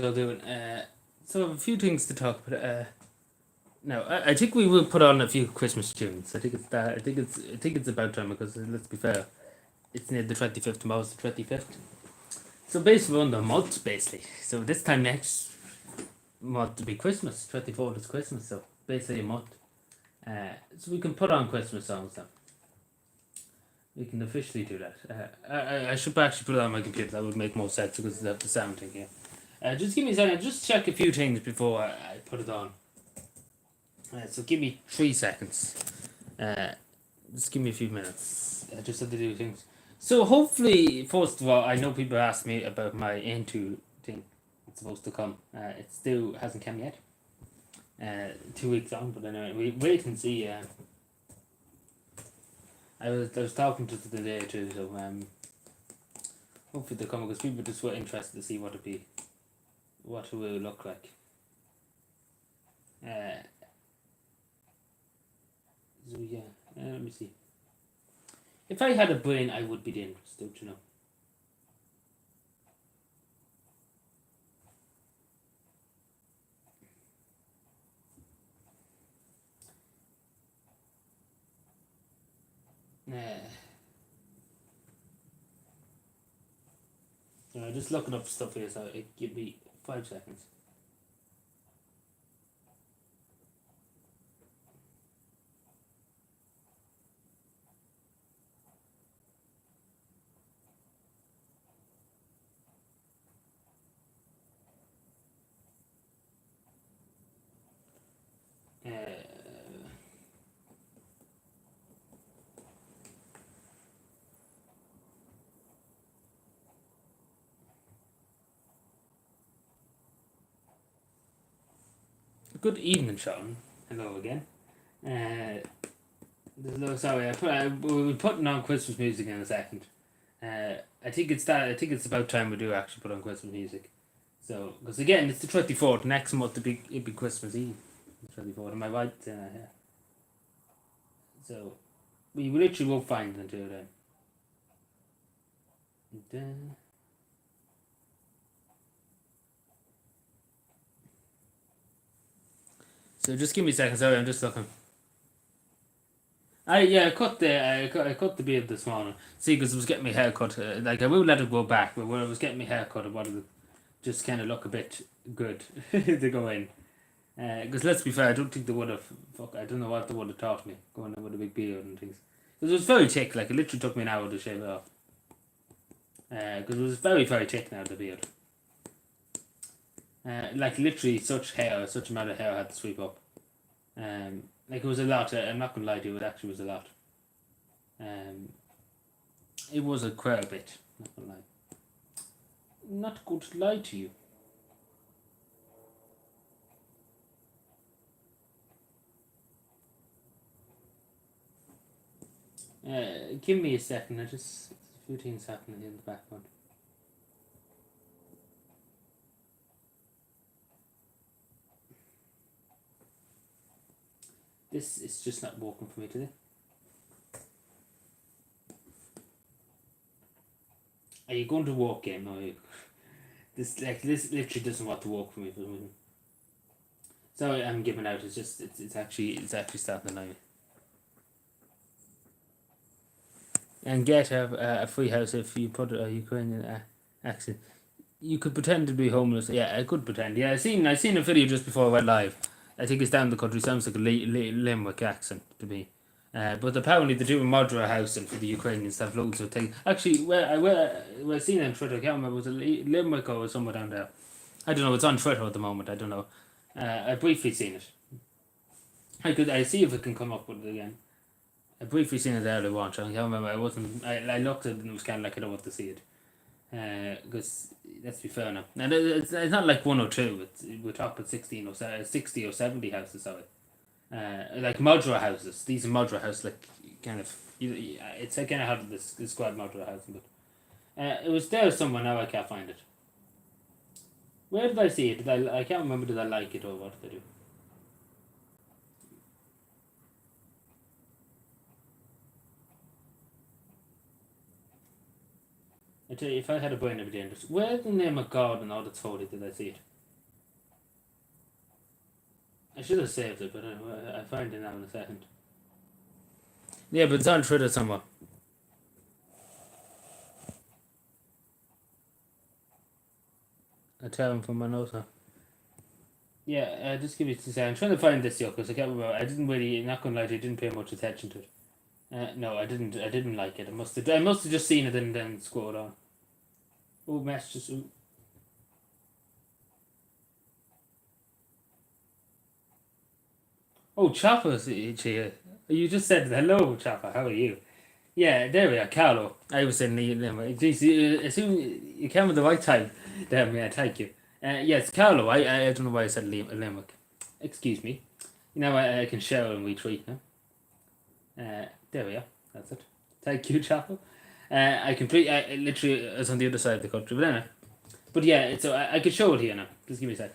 y'all doing? So I have a few things to talk about. Now, I think we will put on a few Christmas tunes. I think it's that. I think it's about time because let's be fair, it's near the 25th. Tomorrow's the 25th. So basically, on the month basically. So this time next month will be Christmas. 24th is Christmas. So basically a month. So we can put on Christmas songs now. We can officially do that. I should actually put it on my computer. That would make more sense because of the sound thing here. Just give me a second. Just check a few things before I put it on. So give me 3 seconds. Uh, just give me a few minutes. I just have to do things. So hopefully, first of all, I know people ask me about my Into thing. It's supposed to come. It still hasn't come yet. 2 weeks on, but anyway, we wait and see. I was talking to the day too, so hopefully they'll come because people just were interested to see what it will look like. So yeah, let me see. If I had a brain, I would be dangerous, don't you know? Just looking up stuff here, so it give me 5 seconds. Good evening, Sean. Hello again. Sorry, we'll be putting on Christmas music in a second. I think it's about time we do actually put on Christmas music. So, because again, it's the 24th. Next month it'd be Christmas Eve. The 24th. Am I right? Yeah. So, we literally won't find it until then. So just give me a second. Sorry, I'm just looking. I cut the beard this morning. See, because I was getting my hair cut. Like I will let it grow back, but when I was getting my hair cut, I wanted to just kind of look a bit good to go in. Because let's be fair, I don't think they would have. I don't know what they would have taught me going in with a big beard and things. Because it was very thick. Like it literally took me an hour to shave it off. Because it was very thick now, the beard. Like literally, such amount of hair I had to sweep up. Like it was a lot. I'm not gonna lie to you, it actually was a lot. It was a quite a bit. Not gonna lie. Not going to lie to you. Give me a second. A few things happening in the background. This is just not working for me today. Are you going to walk game? Or this literally doesn't want to work for me for some reason. Sorry, I'm giving out. It's actually starting to annoy me. And get a free house if you put a Ukrainian accent. You could pretend to be homeless. Yeah, I could pretend. Yeah, I seen a video just before I went live. I think it's down the country. Sounds like a Limerick accent to me. But apparently they're doing modular housing for the Ukrainians. Have loads of things. Actually, where I seen it on Twitter, I can't remember. Was it Limerick or somewhere down there? I don't know. It's on Twitter at the moment. I don't know. I briefly seen it. I see if it can come up with it again. I briefly seen it earlier once. I can't remember. I looked at it and it was kind of like I don't want to see it. Because let's be fair now. And it's not like one or two. We're talking 16 or 60 or 70 houses. Sorry. Like modular houses. These are modular houses, like kind of. It's like kind of how the squad modular housing, but it was there somewhere. Now I can't find it. Where did I see it? I can't remember. Did I like it or what did I do? I tell you, if I had a brain, I'd be dangerous. Where the name of God and all that's holy did I see it? I should have saved it, but I find it now in a second. Yeah, but it's on Twitter somewhere. I tell him from my notes now. Yeah, just give me 2 seconds. I'm trying to find this because I can't remember. I didn't really, not gonna lie to you, didn't pay much attention to it. No, I didn't. I didn't like it. I must have just seen it and then scrolled on. Oh, messages. Ooh. Oh, Chopper's here. You just said hello, Chopper. How are you? Yeah, there we are, Carlo. I was saying Jeez, assume you came at the right time. Damn, yeah, thank you. Yes, Carlo. I don't know why I said Limerick. Excuse me. You know, I can shower and retreat now. There we are. That's it. Thank you, Chapel. I literally was on the other side of the country, but anyway. But yeah, so I could show it here now. Just give me a sec.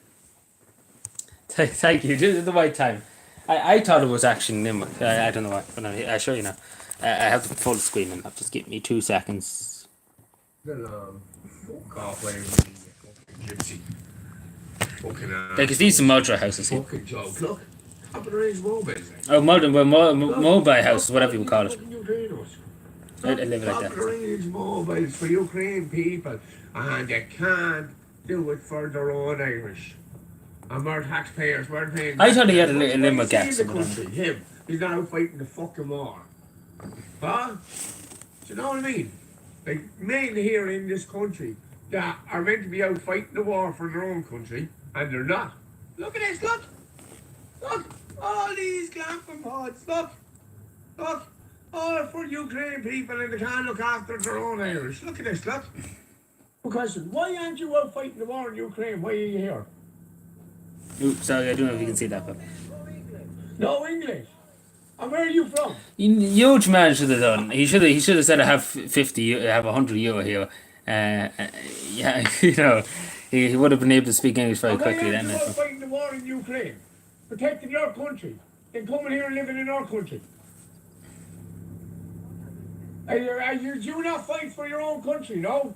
Thank you. Just at the right time. I thought it was actually Limerick. I don't know why, but I'll show you now. I have the full screen and just give me 2 seconds. Fuck off, where you gypsy. Fucking Like, these some Mudra houses here. fucking joke. Look, up in range mobiles. Oh, mobile house, whatever you call it. I live it like Top that. range mobiles for Ukraine people, and they can't do it for their own Irish. And more taxpayers weren't paying. I thought he had a Limerick Why is he in accent. the country? Him. He's not out fighting the fucking war. Huh? Do you know what I mean? Like, men here in this country that are meant to be out fighting the war for their own country, and they're not. Look at this, look! Look! All these glamping pods, look! Look! All for Ukraine people and they can't look after their own Irish. Look at this, look! Question, why aren't you out fighting the war in Ukraine? Why are you here? Oops, sorry, I don't know if you can see that, but No English! And where are you from? huge man should have done. He should have said I have 50, I have €100 here. Yeah, you know, he would have been able to speak English very quickly then. Why aren't you out fighting the war in Ukraine? Protecting your country. Then coming here and living in our country. Do you not fight for your own country, no?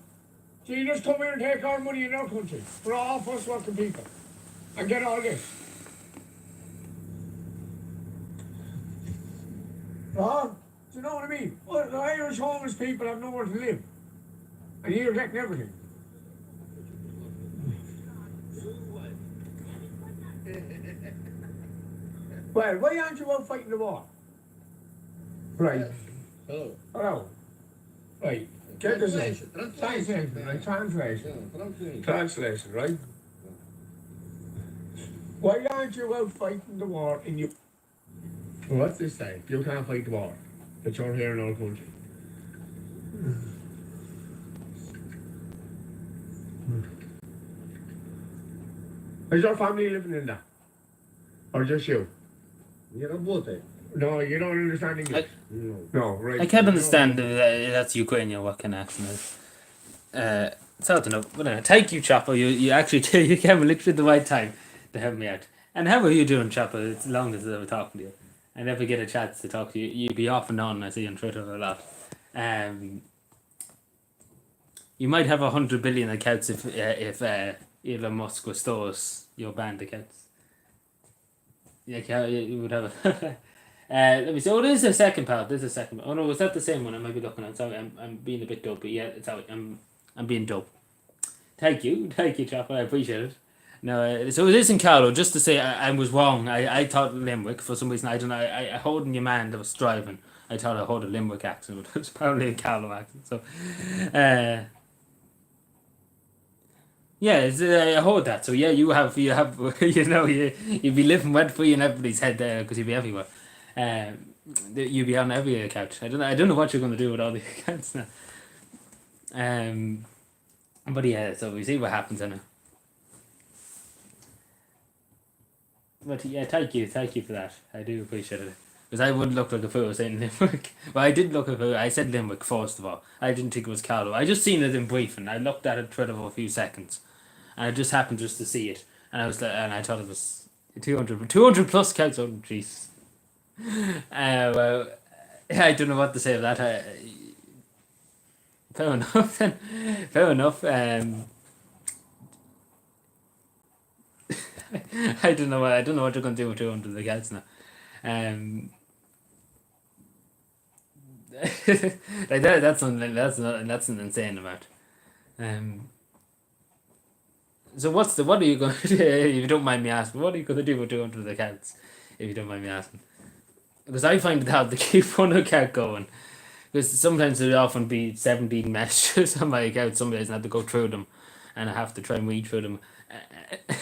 So you just come here and take our money in our country for all of us working people and get all this. Do you know what I mean? Well, the Irish homeless people have nowhere to live. And you're getting everything. Well, why aren't you out fighting the war? Right. Hello. Hello. Right. Get this in. Translation, right? Translation, right? Why aren't you out fighting the war in you? What's this say? You can't fight the war. That you're here in our country. Is your family living in that? Or just you? You know both, eh? No, you don't understand English. No. No, right. I can't understand that's Ukrainian, what kind of accent it is. It's hard to know. But thank you, Chopper. You actually you came literally at the right time to help me out. And how are you doing, Chopper? It's long since I've ever talked to you. I never get a chance to talk to you. You'd be off and on, I see you on Twitter a lot. You might have 100 billion accounts if Elon Musk restores your band accounts. Yeah, you would have a let me see. Oh, this is a second part. This is a second. Oh no, was that the same one? I might be looking at. Sorry, I'm being a bit dopey. Yeah, sorry, I'm being dope. Thank you, Chopper. I appreciate it. No, so it isn't Carlo. Just to say, I was wrong. I thought Limerick for some reason. I don't know. I heard in your man that was driving. I thought I heard a Limerick accent, but it's apparently a Carlo accent. So, yeah, I heard that. So yeah, you have you know you'd be living rent free in everybody's head there because you'd be everywhere. You'd be on every account. I don't know what you're going to do with all the accounts now. But yeah, so we see what happens now. But yeah, thank you for that. I do appreciate it. Because I would look like a fool saying Limerick. Well, I did look like a fool. I said Limerick first of all. I didn't think it was Carlo. I just seen it in briefing. I looked at it Twitter for a few seconds. And I just happened just to see it. And I was like, and I thought it was 200 plus counts. Oh, jeez. Well, I don't know what to say of that. Fair enough then. Fair enough. I don't know. I don't know what you're gonna do with 200 of the cats now. Um, like that. That's an insane amount. Um, so what are you going to do, if you don't mind me asking? What are you going to do with 200 of the cats, if you don't mind me asking? Because I find it hard to keep one cat going. Because sometimes there'll often be 17 messages on my account. Some days I have to go through them, and I have to try and weed through them.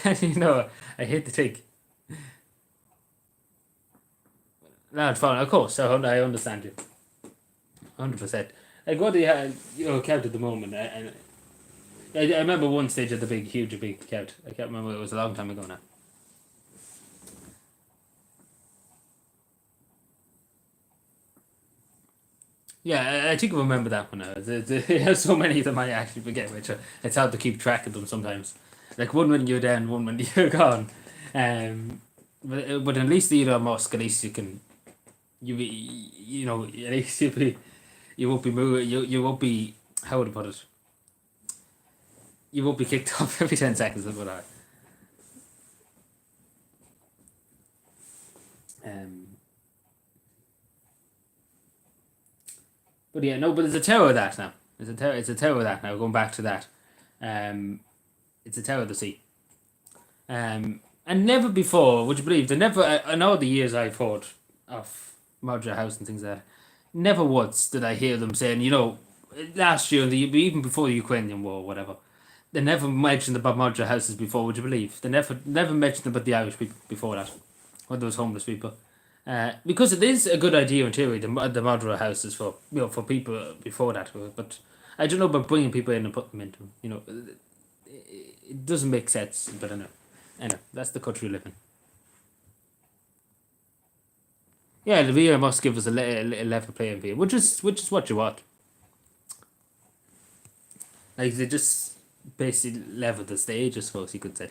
And you know, I hate to take. No, it's fine. Of course, I understand you. 100%. Like what do you have? Count at the moment, and I remember one stage of the huge big count. I can't remember. It was a long time ago now. Yeah, I think I remember that one now. There's so many of them I actually forget, which it's hard to keep track of them sometimes. Like one when you're down, one when you're gone. But at least the Elon Musk, at least you can, at least you won't be moving, you won't be, how would I put it? You won't be kicked off every 10 seconds, that's what I. But yeah, no, but there's a tower of that now. It's a tower of that now. Going back to that, it's a tower of the sea. And never before, would you believe? They never. In all the years I've heard of Modular House and things like that, never once did I hear them saying, last year, even before the Ukrainian war, or whatever, they never mentioned about Modular houses before. Would you believe? They never mentioned about the Irish people before that, or those homeless people. Because it is a good idea in theory, the modular houses for for people before that, but I don't know about bringing people in and putting them into it doesn't make sense. But anyway, that's the country we live in. Yeah, the VAR must give us a level playing field, which is what you want. Like they just basically level the stage, I suppose you could say.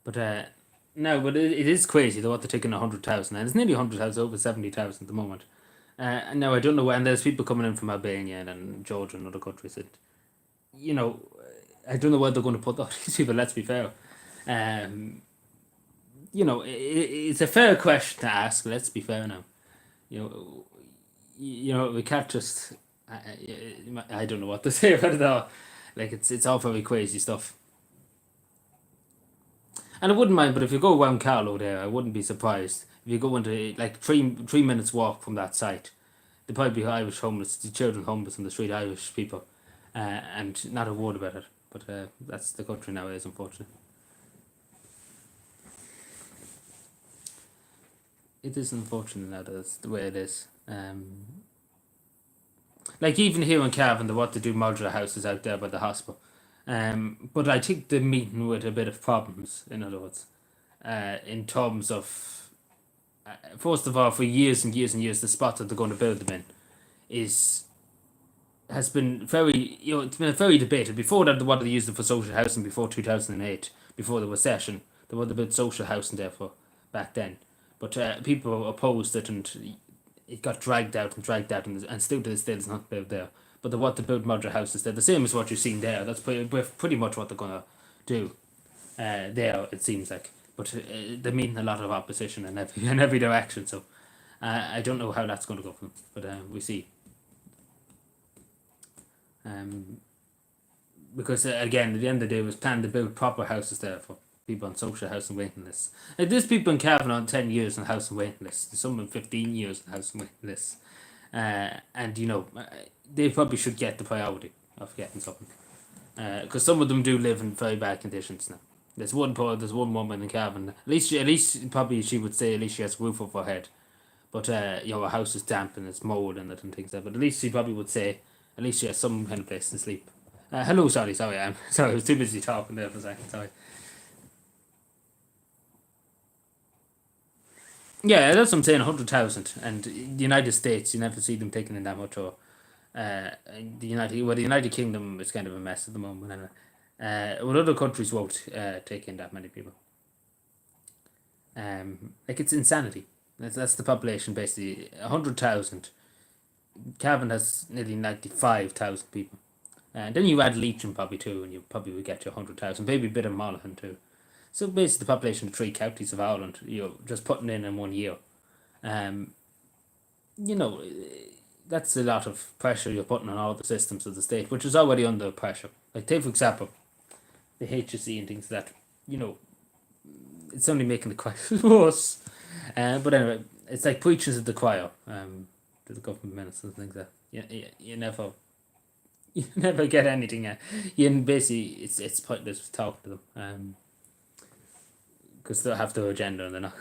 But no, but it is crazy though what they're taking 100,000, and it's nearly 100,000, over 70,000 at the moment. And now I don't know when there's people coming in from Albania and Georgia and other countries that, you know, I don't know where they're going to put all these people. Let's be fair. It's a fair question to ask. Let's be fair now. We can't just. I don't know what to say about it all. Like it's all very crazy stuff. And I wouldn't mind, but if you go around Carlow there, I wouldn't be surprised if you go into like 3 minutes walk from that site. There'd probably be Irish homeless, the children homeless on the street, Irish people, and not a word about it. But that's the country nowadays, unfortunately. It is unfortunate now. That's the way it is. Like even here in Cavan, they want to do modular houses out there by the hospital. But I think they're meeting with a bit of problems, in other words, in terms of, first of all, for years and years and years, the spot that they're going to build them in has been it's been very debated. Before that, they wanted to use them for social housing before 2008, before the recession. They wanted to build social housing there for back then. But people opposed it, and it got dragged out, and still to this day it's not built there. But they want to build modular houses there, the same as what you're seeing there. That's pretty much what they're gonna do there. It seems like, but they're meeting a lot of opposition in every direction. So I don't know how that's going to go for them, but we see. Because again, at the end of the day, it was planned to build proper houses there for people on social housing waiting lists. Like there's people in Cavan on 10 years on housing waiting lists. There's some on 15 years on housing waiting lists. And they probably should get the priority of getting something. Because some of them do live in very bad conditions now. There's one woman in Cavan. At least probably she would say at least she has a roof over her head. But her house is damp and it's mold in it and things like that. But at least she probably would say at least she has some kind of place to sleep. Hello, sorry, I'm sorry, I was too busy talking there for a second, sorry. Yeah, that's what I'm saying, 100,000. And the United States, you never see them taking in that much. Or the United Kingdom is kind of a mess at the moment. Anyway. Other countries won't take in that many people. Like it's insanity. That's the population basically. 100,000 Cavan has nearly 95,000 people. And then you add Leitrim probably too, and you probably would get to 100,000, maybe a bit of Monaghan too. So basically, the population of 3 counties of Ireland, just putting in 1 year. Um, you know, that's a lot of pressure you're putting on all the systems of the state, which is already under pressure. Like, take for example, the HSE and things like that. It's only making the crisis worse. But anyway, it's like preachers of the choir to the government ministers and things like that. You never you never get anything. You basically it's pointless to talk to them because they'll have their agenda and they're not.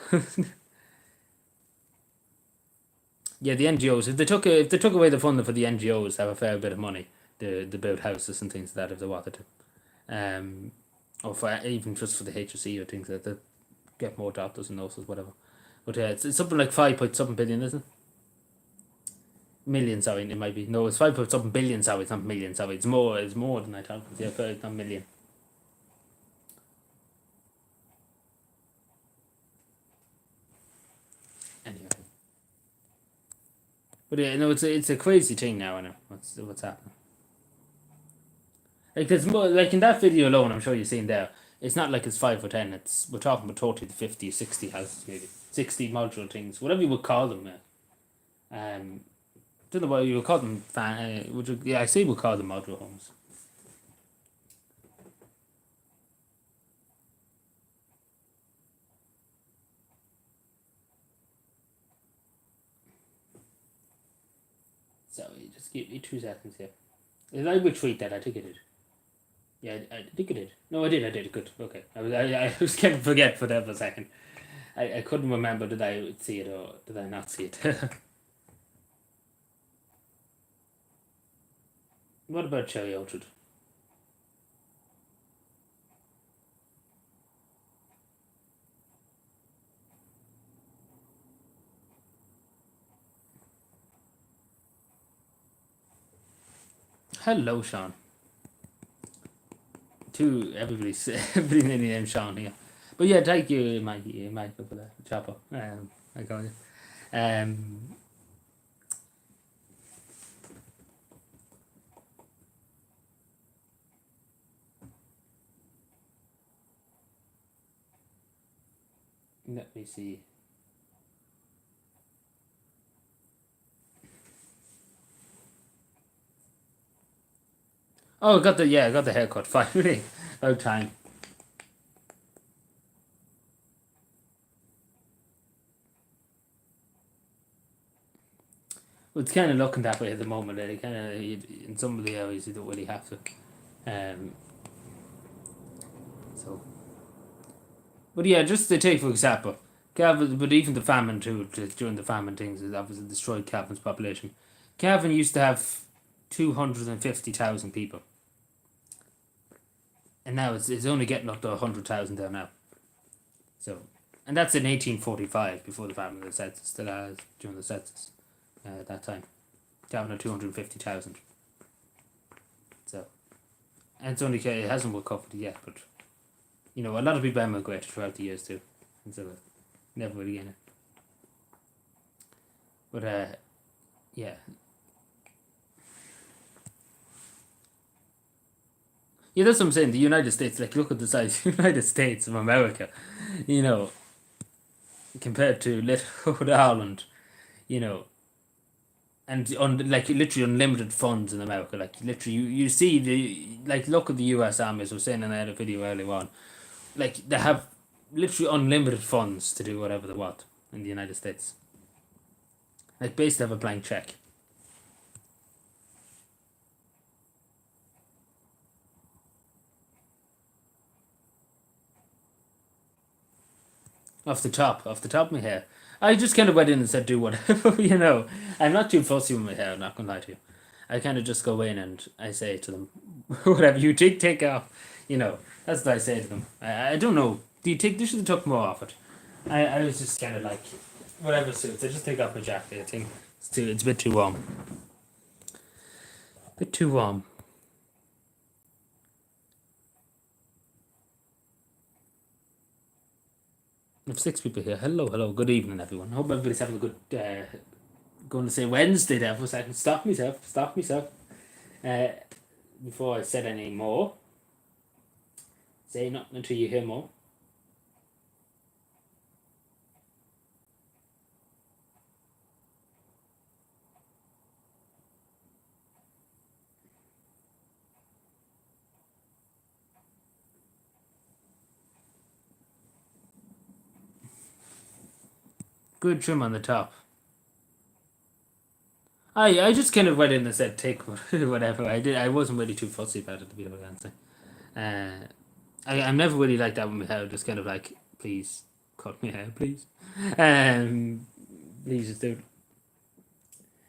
Yeah, the NGOs. If they took away the funding for the NGOs, have a fair bit of money to build houses and things like that if they wanted to, or for even just for the HSE or things like that, get more doctors and nurses, whatever. But it's something like 5 point something billion, isn't it? Million, sorry, it might be. No, it's 5 point something billion. Sorry, it's not million. Sorry, it's more. It's more than I thought. Yeah, it's not million. Anyway, but yeah, no, it's a crazy thing now. I know what's happening. Like there's more. Like in that video alone, I'm sure you've seen there. It's not like it's 5 or 10. We're talking about 30 to 50, 60 houses maybe, 60 modular things, whatever you would call them. Don't know what you would call them. Yeah, I say we'll call them modular homes. Sorry, just give me 2 seconds here. Did I retweet that? I think I did. Yeah, I think I did. No, I did. Good. Okay. I was going to forget for that for a second. I couldn't remember did I see it or did I not see it. What about Cherry Orchard? Hello, Sean. Everybody named Sean here. But yeah, thank you, Michael, for the chopper. I got it. Let me see. Oh, I got the haircut finally. About time. Well, it's kind of looking that way at the moment. In some of the areas you don't really have to. So, but yeah, just to take for example, Cavan, but even the famine too, during the famine things, it obviously destroyed Cavan's population. Cavan used to have 250,000 people, and now it's only getting up to 100,000 there now. So, and that's in 1845 before the famine, the census, during the census at that time. Cavan had 250,000. So, and it hasn't recovered yet, but a lot of people emigrated throughout the years too, and so never really in it. But yeah. Yeah, that's what I'm saying. The United States, like, look at the size of the United States of America, compared to little Ireland, and like literally unlimited funds in America. Like literally, you see look at the U.S. Army, as I was saying in another video earlier on. Like they have literally unlimited funds to do whatever they want in the United States. Like basically have a blank check. Off the top of my hair. I just kind of went in and said do whatever, I'm not too fussy with my hair, I'm not gonna lie to you. I kind of just go in and I say to them, whatever you take off, that's what I say to them. I don't know, they should have took more off it. I was just kind of like, whatever suits, I just take off my jacket, I think it's a bit too warm. Bit too warm. I have 6 people here. Hello, good evening, everyone. I hope everybody's having a good going to say Wednesday there for a second. Stop myself. Before I said any more. Say nothing until you hear more. Good trim on the top. I just kind of went in and said take whatever I did. I wasn't really too fussy about it, to be honest. I'm never really like that with my hair. Just kind of like, please cut my hair, please. Please just do it.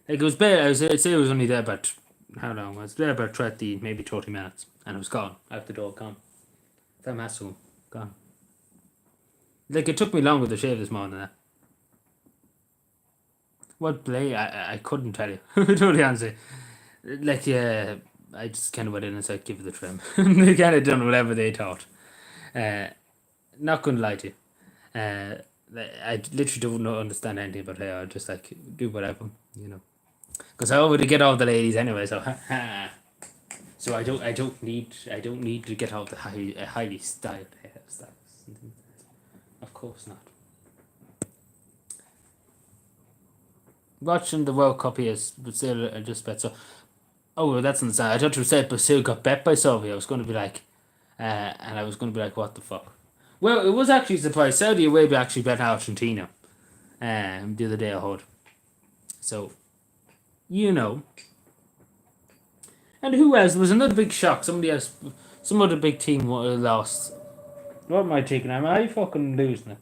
Like it was bare. I'd say it was only there about how long? I was there about 30, maybe 30 minutes, and it was gone out the door, gone. That muscle gone. Like it took me longer to shave this morning. What play? I couldn't tell you. Totally honestly. Like yeah, I just kind of went in and said give it the trim. They kind of done whatever they thought. Not gonna lie to you. I literally don't understand anything about hair. I just like do whatever, you know. Because I already get all the ladies anyway, so so I don't need to get all the highly styled hairstyles. Of course not. Watching the World Cup here, Brazil are just bet so. Oh, that's insane. I thought you said Brazil got bet by Saudi. I was going to be like, and I was going to be like, what the fuck? Well, it was actually a surprise. Saudi Arabia actually bet Argentina, the other day I heard. So, you know. And who else? There was another big shock. Somebody else, some other big team lost. What am I taking? Am I fucking losing it?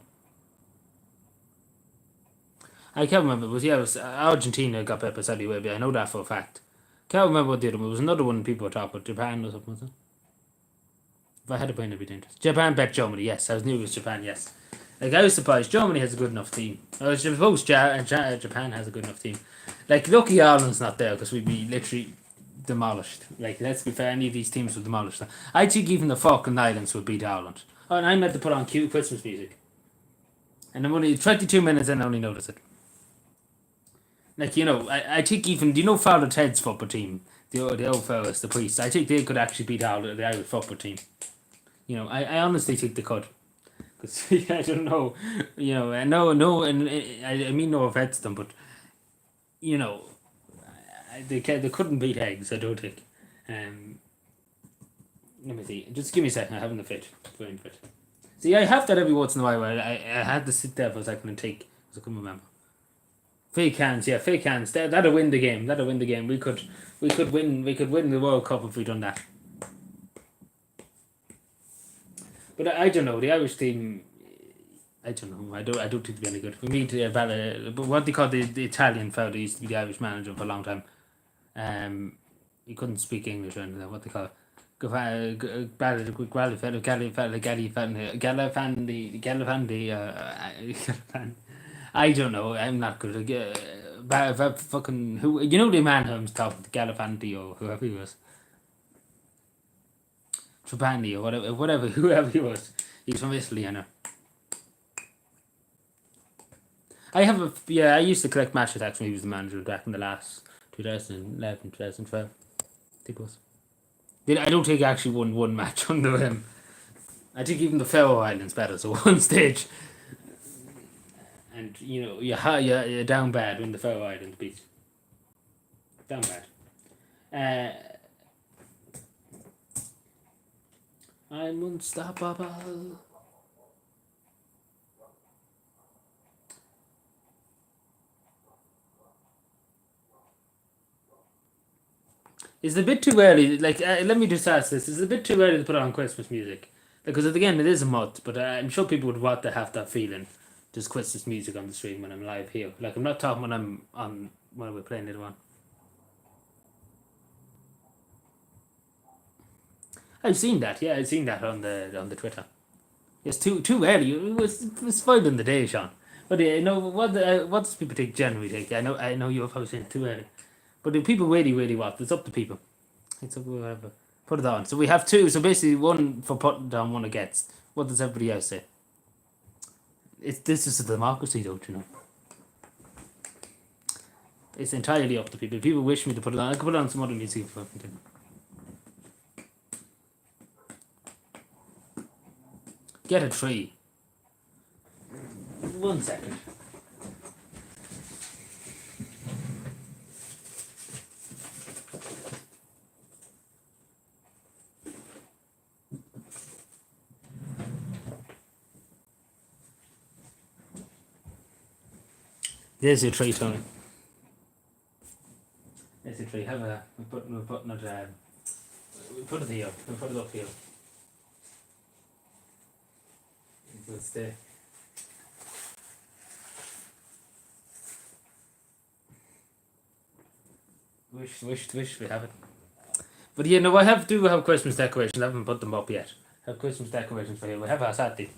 I can't remember. It was Argentina got bet by Saudi Arabia. I know that for a fact. Can't remember what the other one. It was another one people were talking about. Japan or something. Was it? If I had a brain, it'd be dangerous. Japan bet Germany. Yes, I knew it was Japan. Yes. Like I was surprised. Germany has a good enough team. I suppose Japan has a good enough team. Like lucky Ireland's not there because we'd be literally demolished. Like let's be fair, any of these teams would demolish them. I think even the Falkland Islands would beat Ireland. Oh, and I meant to put on cute Christmas music. And I'm only 22 minutes and I only noticed it. Like, you know, I think even, do you know Father Ted's football team? The old fellas, the priests. I think they could actually beat out the Irish football team. You know, I honestly think they could. Because, I don't know, you know, and I mean no offense to them, but, you know, they couldn't beat eggs, I don't think. Let me see. Just give me a second, I haven't the fit. Brain fit. See, I have that every once in a while. I had to sit there for a second and take, because I couldn't remember. Fake hands, yeah, fake hands. That'll win the game. We could win the World Cup if we done that. But I don't know. The Irish team, I don't know. I don't think they'll be any good. We need but what they call the Italian fella, he used to be the Irish manager for a long time. He couldn't speak English or anything. What they call it. I don't know. I'm not good. Fucking who? You know the man who's talking, Galifanti or whoever he was, Trapani or whatever, whoever he was. He's from Italy, I know. I used to collect match attacks when he was the manager back in the last 2011, 2012. I think it was. I don't think I actually won one match under him. I think even the Faroe Islands better. So one stage. And you know you're down bad when the Faroe Islands beat. Down bad. I'm unstoppable. It's a bit too early. Like let me just ask this: it's a bit too early to put on Christmas music because again it is a month, but I'm sure people would want to have that feeling. Just Christmas music on the stream when I'm live here. Like I'm not talking when I'm on when we're playing later on. I've seen that. Yeah, I've seen that on the Twitter. It's too early. It was spoiling the day, Sean. But you know what does people think generally think? I know you're probably saying too early, but if people really want, it's up to people. It's up to whoever. Put it on. So we have two. So basically, one for putting down, one against. What does everybody else say? This is a democracy, don't you know? It's entirely up to people. If people wish me to put it on, I could put on some other music if I fucking did. Get a tree. 1 second. There's your tree, Tony. There's your tree. Have a. We're putting it. We put it here. We put it up here. It'll stay. Wish we have it. But you know, do have Christmas decorations. I haven't put them up yet. I have Christmas decorations for you. We have our Saturday.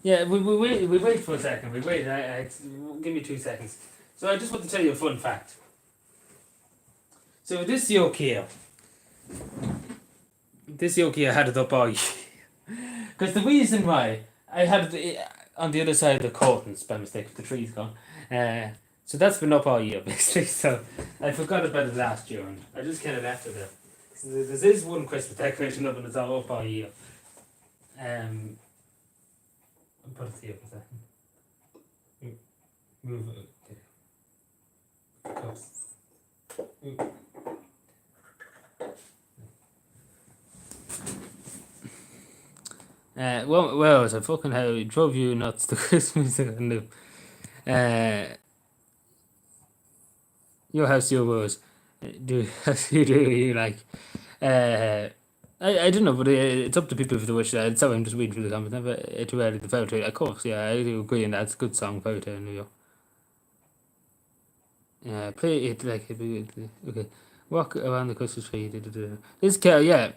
Yeah, we wait for a second. We wait. Give me 2 seconds. So I just want to tell you a fun fact. So this yoke here had it up all year. Because the reason why I had it on the other side of the curtains by mistake, the tree's gone. So that's been up all year basically. So I forgot about it last year and I just kind of left it there. So there is one Christmas decoration up and it's all up all year. I'll put it here for a second. Move it. Okay. Well, as I fucking how drove you nuts to Christmas and your house, your words. Do as you do, you like. I don't know, but it's up to people if they wish. Sorry, I'm just reading through the comments. Never too early, the Fairytale. Of course, yeah, I do agree, and that's a good song, Fairytale in New York. Yeah, play it like okay. Walk around the Christmas tree. This car, yeah.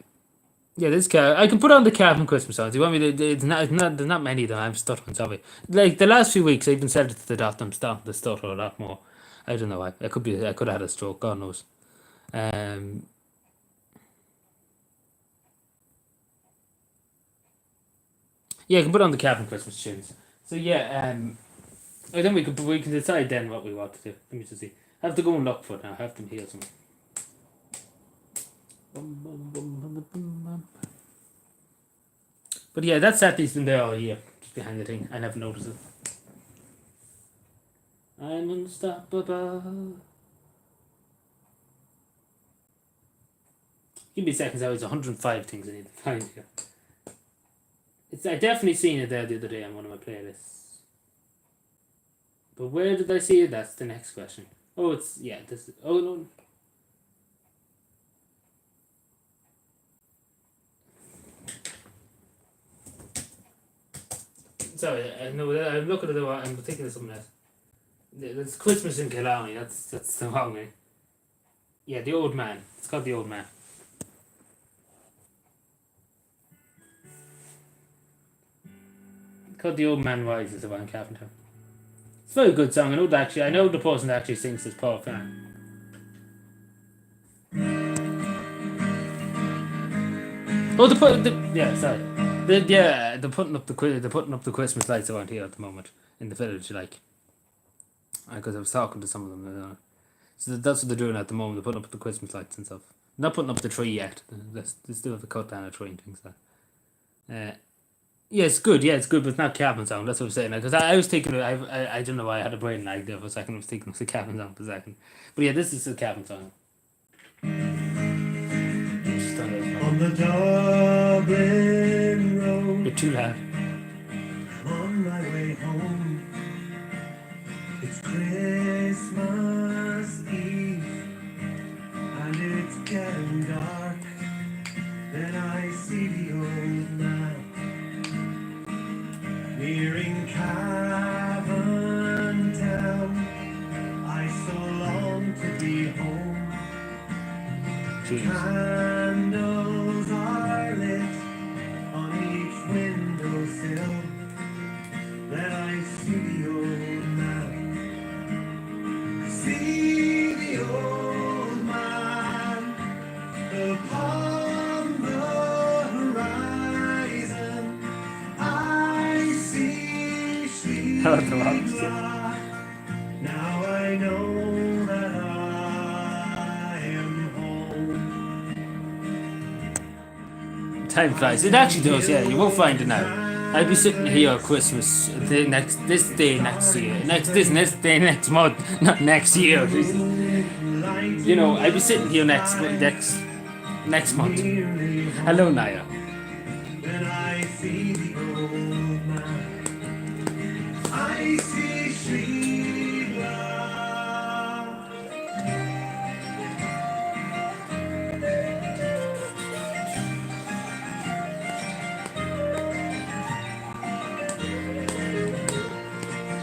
Yeah, this car. I can put on the Calvin Christmas songs. You want me to? It's not. There's not many of them. I'm stuttering. Sorry. Like the last few weeks, I've been said to the doctor. I'm starting to stutter a lot more. I don't know why. I could be. I could have had a stroke. God knows. Yeah, I can put on the Calvin Christmas tunes. So yeah. I think we can decide then what we want to do. Let me just see. I have to go and look for it now. I have them here somewhere. But yeah, that Saturday's been there all year, just behind the thing. I never noticed it. I'm unstoppable. Give me seconds. It's 105 things I need to find here. I definitely seen it there the other day on one of my playlists. But where did I see it? That's the next question. Oh, it's this. Oh no. Sorry, no, I'm looking at I'm thinking of something else. It's Christmas in Killarney. That's the wrong name. Yeah, the Old Man. It's called The Old Man. It's called The Old Man Rises of Anne Carpenter. It's a very good song. I know the person that actually sings is Paul Fan. Oh, they're putting up the Christmas lights around here at the moment in the village, like. Because I was talking to some of them. So that's what they're doing at the moment. They're putting up the Christmas lights and stuff. Not putting up the tree yet. They still have to cut down a tree and things like that. Yeah, it's good. Yeah, it's good, but it's not Calvin song. That's what I'm saying. Because I was thinking, I don't know why I had a brain lag there for a second. I was thinking it was a Calvin song for a second. But yeah, this is a Calvin song. On the Dublin road, You're too loud. on my way home. It's Christmas Eve, and it's getting dark. Then I see the old man nearing Cavan town. I so long to be home. Candles are lit on each windowsill. Then I see the old man. I see the old man upon the horizon. I see she's Oh, the rocks. Now I know that I am home. Time flies. It actually does, yeah. You won't find it now. I'll be sitting here at Christmas this day next year. This day next month, not next year. You know, I'll be sitting here next month. Hello, Naya. Then I see the old man. I see Sheila.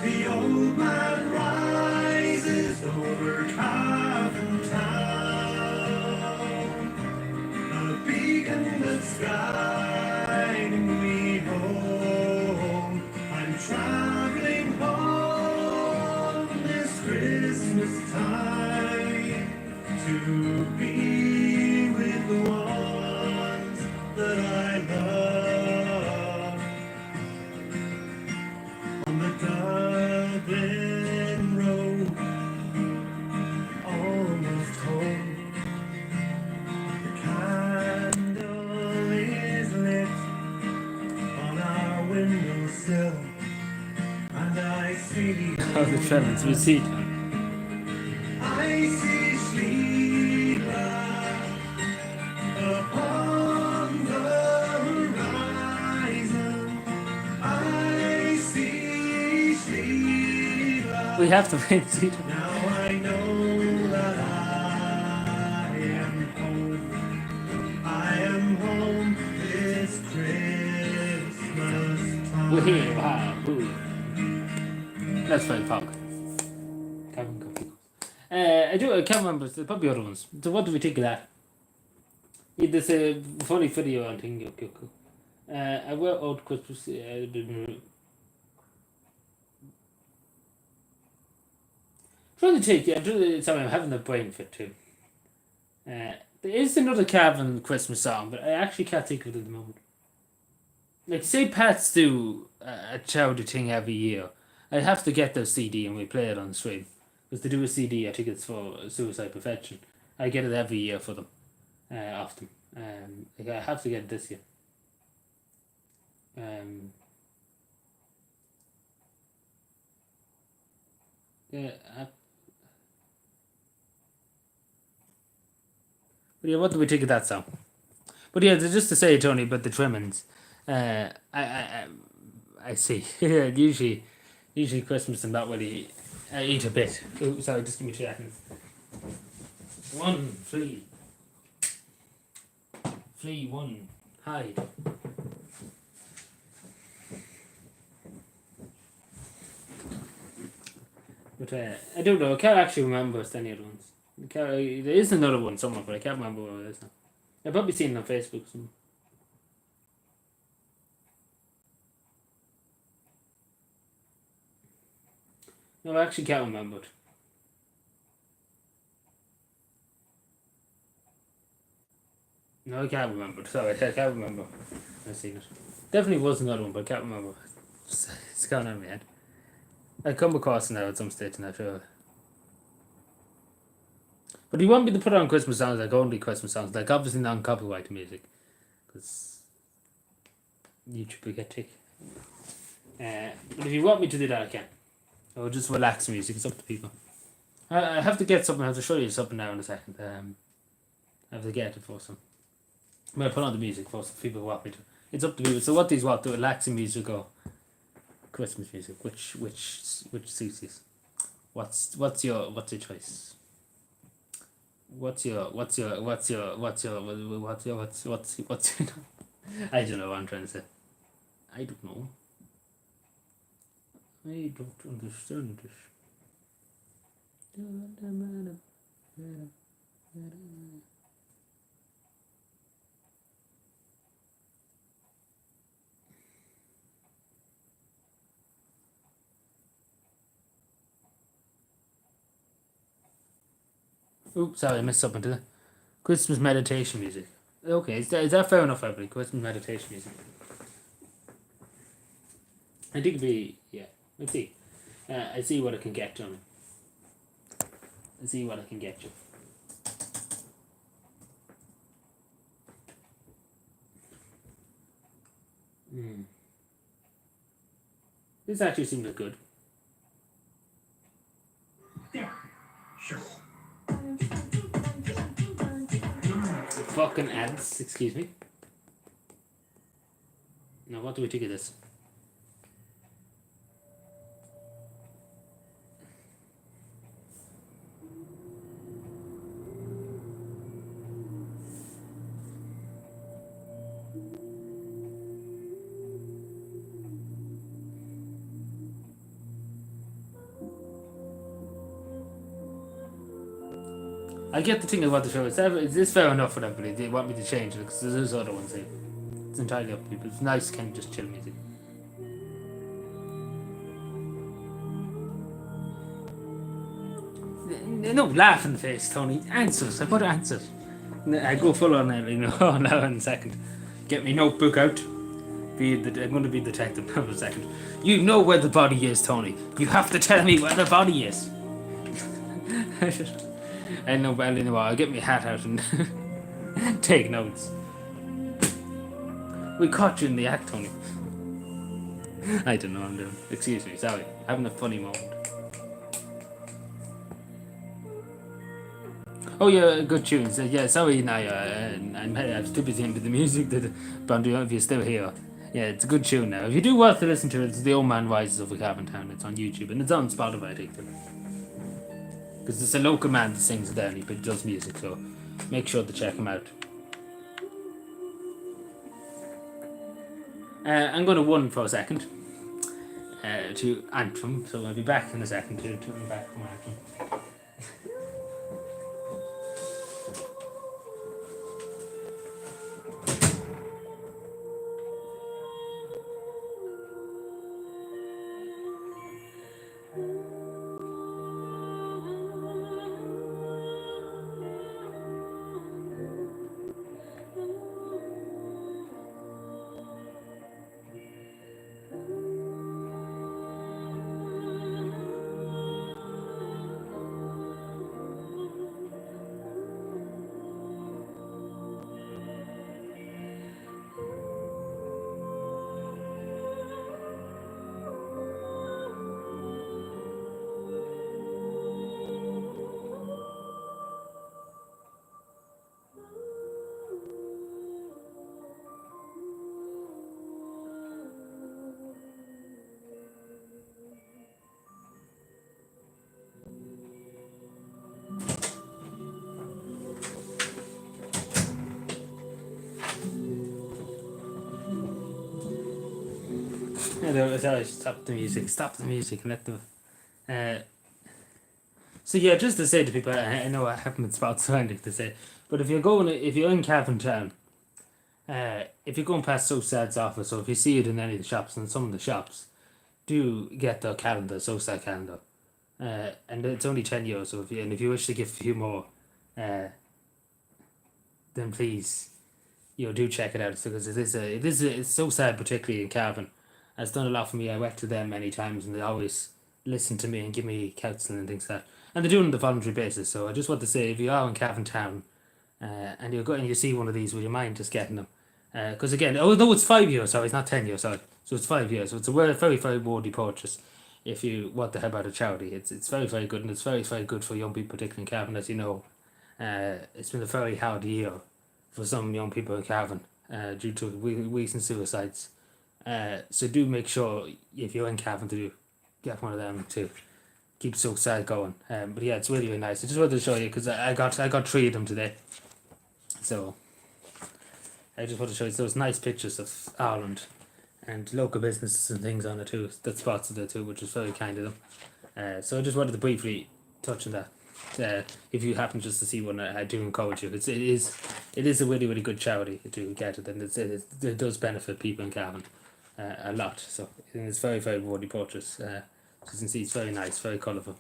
The old man rises over Cavan town, a beacon that's guiding me home. I'm traveling home this Christmas time to be with the ones that I love. On the Dublin road, almost home. The candle is lit on our windowsill, and I see Oh, the Tremens. We see. I see Sheila upon the horizon. I see Sheila. We have to wait and see. Now I know that I am home. I am home this Christmas time. We're here. Wow. Ooh. That's very punk. Cabin Coffee. I can't remember. There's probably other ones. So what do we think of that? Yeah, there's a funny video on thing. Okay, cool. I wear old Christmas. Trying to take. Sorry, I'm having a brain fit too. There is another Calvin Christmas song, but I actually can't think of it at the moment. Like, say Pats do a chowder thing every year. I'd have to get their CD and we play it on stream. Because they do a CD, I think it's for Suicide Perfection. I get it every year for them. Often. I have to get it this year. Yeah. But yeah, what do we think of that song? But yeah, just to say, Tony, about the Tremens, I see. usually Christmas I'm not really. I eat a bit. Oh, sorry, just give me 2 seconds. 1, flee. Flee, 1, hide. But I don't know. I can't actually remember any other ones. There is another one somewhere, but I can't remember what it is now. I've probably seen it on Facebook somewhere. No, I actually can't remember it. No, I can't remember it. Sorry, I can't remember. I've seen it. Definitely was another one, but I can't remember. It's gone out of my head. I'll come across it now at some stage, and I'm sure. But you want me to put on Christmas songs, like only Christmas songs, like obviously non-copyright music, because YouTube will get tick. But if you want me to do that, I can. Or just relax music, it's up to people. I have to get something, I have to show you something now in a second. I have to get it for some. I'm going to put on the music for some people who want me to. It's up to people. So what these want, the relaxing music or Christmas music, which suits you? What's your choice? What's your I don't know what I'm trying to say. I don't know. I don't understand this. Oops, sorry, I missed something. Did I? Christmas meditation music. Okay, is that fair enough, everybody? Christmas meditation music. I think it'd be, yeah. Let's see. I see what I can get, Johnny. I see what I can get you. This actually seems like good. There. Sure. Fucking ads, excuse me. Now, what do we think of this? I get the thing about the show. Is this fair enough for them? But they want me to change it because there's other ones here. It's entirely up to people. It's nice, kind of just chill music. No laugh in the face, Tony. Answers. I put answers. I go full on it, now in a second. Get my notebook out. I'm going to be detective now in a second. You know where the body is, Tony. You have to tell me where the body is. I know, but anyway, I'll get my hat out and take notes. We caught you in the act, Tony. I don't know what I'm doing. Excuse me, sorry. Having a funny moment. Oh yeah, good tunes. Yeah, sorry, Naya. I'm too busy with the music. But I don't know if you're still here. Yeah, it's a good tune now. If you do want to listen to it, it's The Old Man Rises of a Cabin Town. It's on YouTube and it's on Spotify, I think. Because it's a local man that sings it there and he does music, so make sure to check him out. I'm going to run for a second to Antrim, so I'll be back in a second to turn back from Antrim. Sorry, stop the music, and let the. So yeah, just to say to people, I know I haven't spots surrounding to say, but if you're in Cavan Town, if you're going past SOSAD's office, or if you see it in any of the shops, and some of the shops, do get the calendar, SOSAD calendar, and it's only €10. So if you wish to give a few more, then please, do check it out because it's SOSAD, particularly in Cavan. It's done a lot for me. I went to them many times and they always listen to me and give me counselling and things like that. And they're doing it on a voluntary basis. So I just want to say, if you are in Cavan Town and you're going and you see one of these, would you mind just getting them? Because again, although it's €5, sorry, it's not €10, sorry. So it's €5. So it's a very, very worthy purchase if you want to help out a charity. It's very, very good and it's very, very good for young people, particularly in Cavan, as you know. It's been a very hard year for some young people in Cavan due to recent suicides. So do make sure if you're in Cavan to get one of them to keep SOSAD going. But yeah, it's really, really nice. I just wanted to show you because I got 3 of them today. So I just want to show you those nice pictures of Ireland and local businesses and things on it too. That spots it too, which is very kind of them. So I just wanted to briefly touch on that. If you happen just to see one, I do encourage you. It is a really, really good charity to get it, and it does benefit people in Cavan. A lot, so it's very, very worthy purchase. As you can see, it's very nice, very colourful,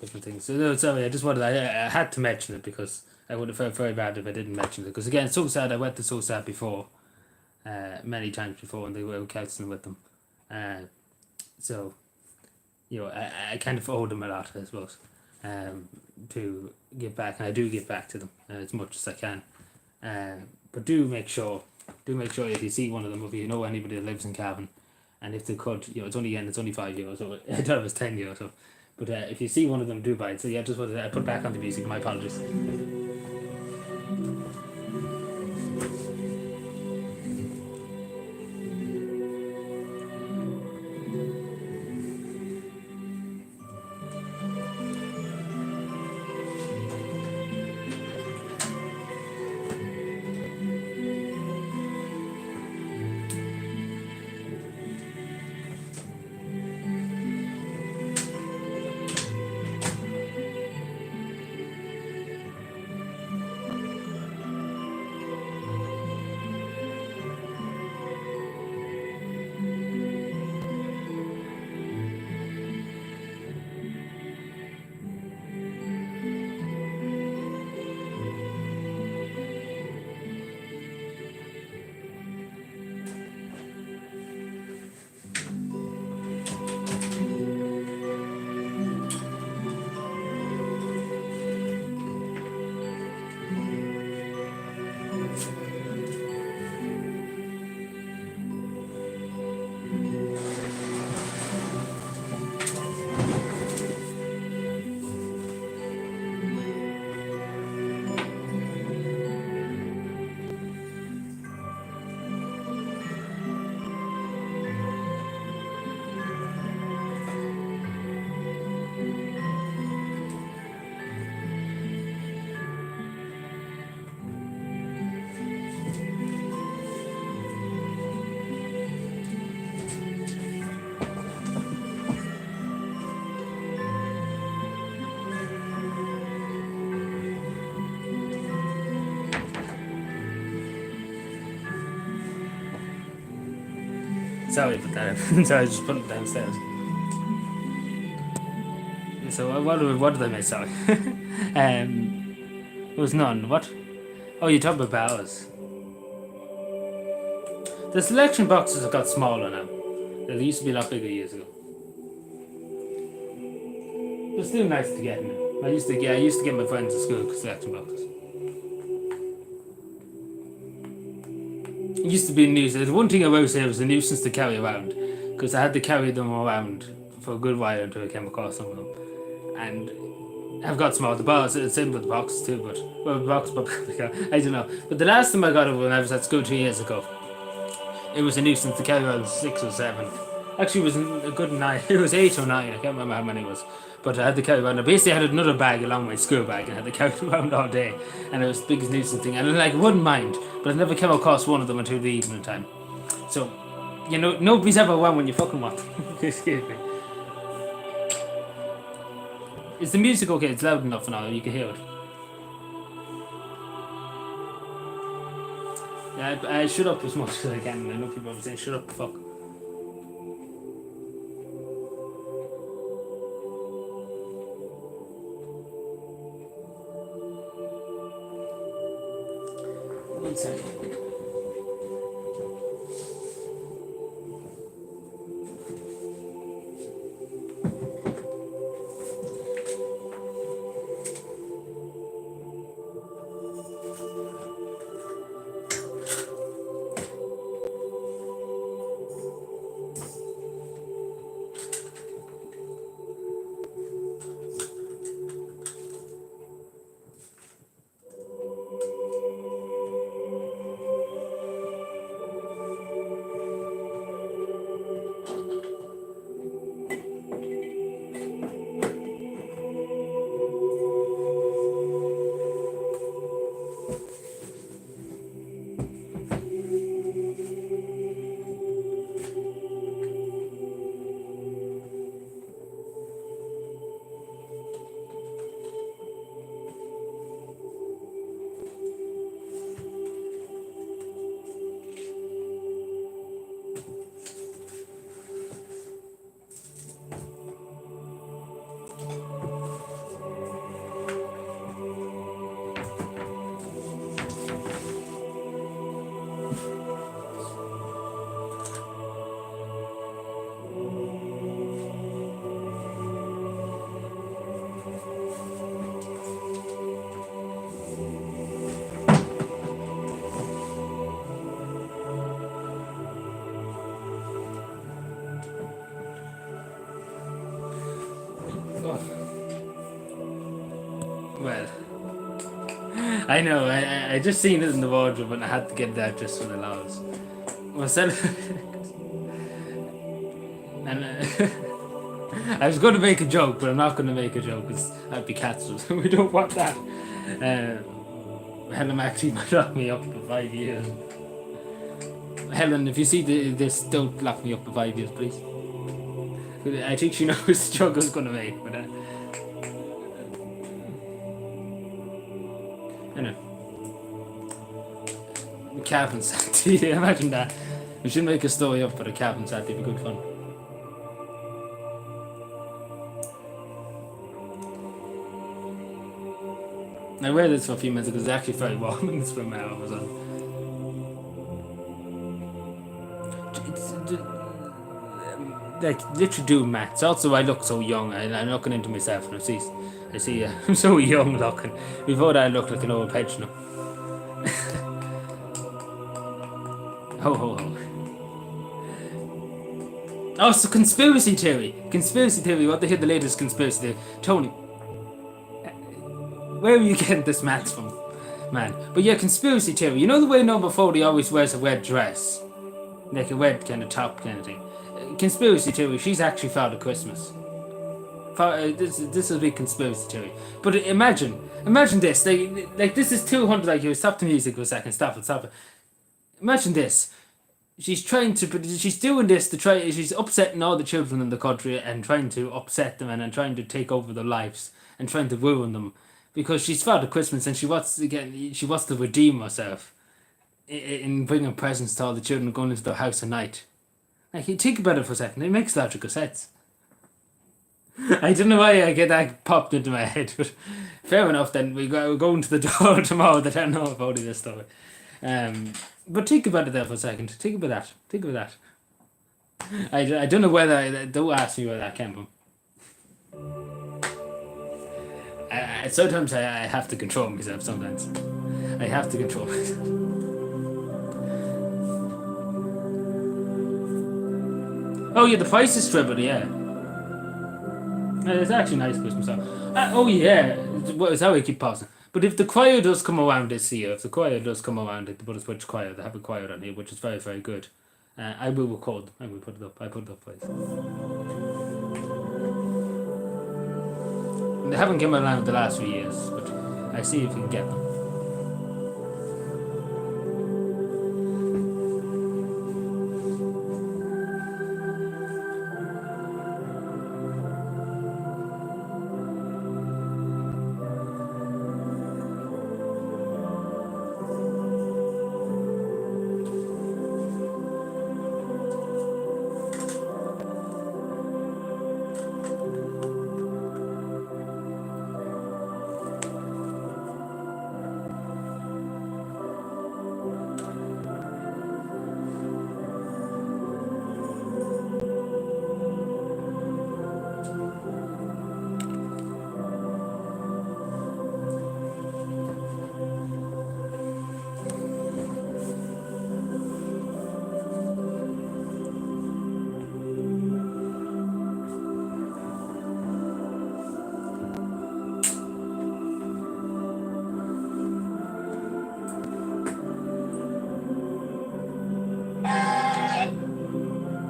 different things. So no, sorry, I had to mention it because I would have felt very bad if I didn't mention it. Because again, SOSAD, I went to SOSAD before, many times before, and they were counselling with them. So, I kind of owe them a lot, I suppose, to give back, and I do give back to them as much as I can. But do make sure if you see one of them, if you know anybody that lives in Cavan, and if they could, it's only €5, so I thought it was €10. So, but if you see one of them, do buy it. So yeah, just wanted to put back on the music. My apologies. Sorry about that. Sorry, I just put it downstairs. So what did I miss? Sorry. It was none. What? Oh, you talking about bowers. The selection boxes have got smaller now. They used to be a lot bigger years ago. But still nice to get now. I used to get my friends at school selection boxes. It used to be a nuisance. One thing I will say, it was a nuisance to carry around, because I had to carry them around for a good while until I came across some of them. And I've got small. The bars, it's same with the boxes too, but the box, but I don't know. But the last time I got it when I was at school 2 years ago, it was a nuisance to carry around 6 or 7. Actually, it was a good 9. It was 8 or 9. I can't remember how many it was. But I had to carry around. I basically had another bag along my school bag and I had to carry it around all day. And it was the biggest nuisance thing. And I wouldn't mind, but I never came across one of them until the evening time. So, nobody's ever around when you fucking want them. Excuse me. Is the music okay? It's loud enough now. You can hear it. Yeah, I shut up as much as I can. I know people are saying, shut up, fuck. One second. I know. I just seen it in the wardrobe, and I had to get it out just for the lols. Well, and I was going to make a joke, but I'm not going to make a joke because that'd be cancelled. We don't want that. Helen actually might lock me up for 5 years. Helen, if you see this, don't lock me up for 5 years, please. I think she knows the joke I was going to make, but anyway. Calvin Santi, imagine that. We should make a story up for the Calvin Santi, it'd be good fun. I wear this for a few minutes because it's actually very warm in this room now. Like literally doing maths. Also, I look so young. I'm looking into myself and I see I'm so young looking. Before that, I look like an old pensioner. Ho ho ho. Oh, so conspiracy theory. Conspiracy theory. What the hell? The latest conspiracy theory. Tony, where are you getting this maths from, man? But yeah, conspiracy theory. You know the way number 40 always wears a red dress, like a red kind of top kind of thing. Conspiracy theory. She's actually Father Christmas. This is a big conspiracy theory. But imagine this. Like this is 200. Like you stop the music for a second. Stop it. Imagine this. She's doing this to try. She's upsetting all the children in the country and trying to upset them and trying to take over their lives and trying to ruin them because she's Father Christmas and she wants to redeem herself in bringing presents to all the children going into their house at night. Like, you think about it for a second. It makes logical sense. I don't know why I get that popped into my head, but fair enough. Then we're going to the door tomorrow. That I don't know about this story. But think about it there for a second. Think about that. I don't know whether. Don't ask me where that came from. Sometimes I have to control myself. Sometimes I have to control myself. Oh yeah, the Price is Triple. Yeah. It's actually a nice Christmas song. Oh yeah, it's how I keep pausing. But if the choir does come around this year, the Butterswitch Choir, they have a choir on here, which is very, very good. I will record them. I will put it up. I put it up, please. They haven't come around the last few years, but I see if we can get them.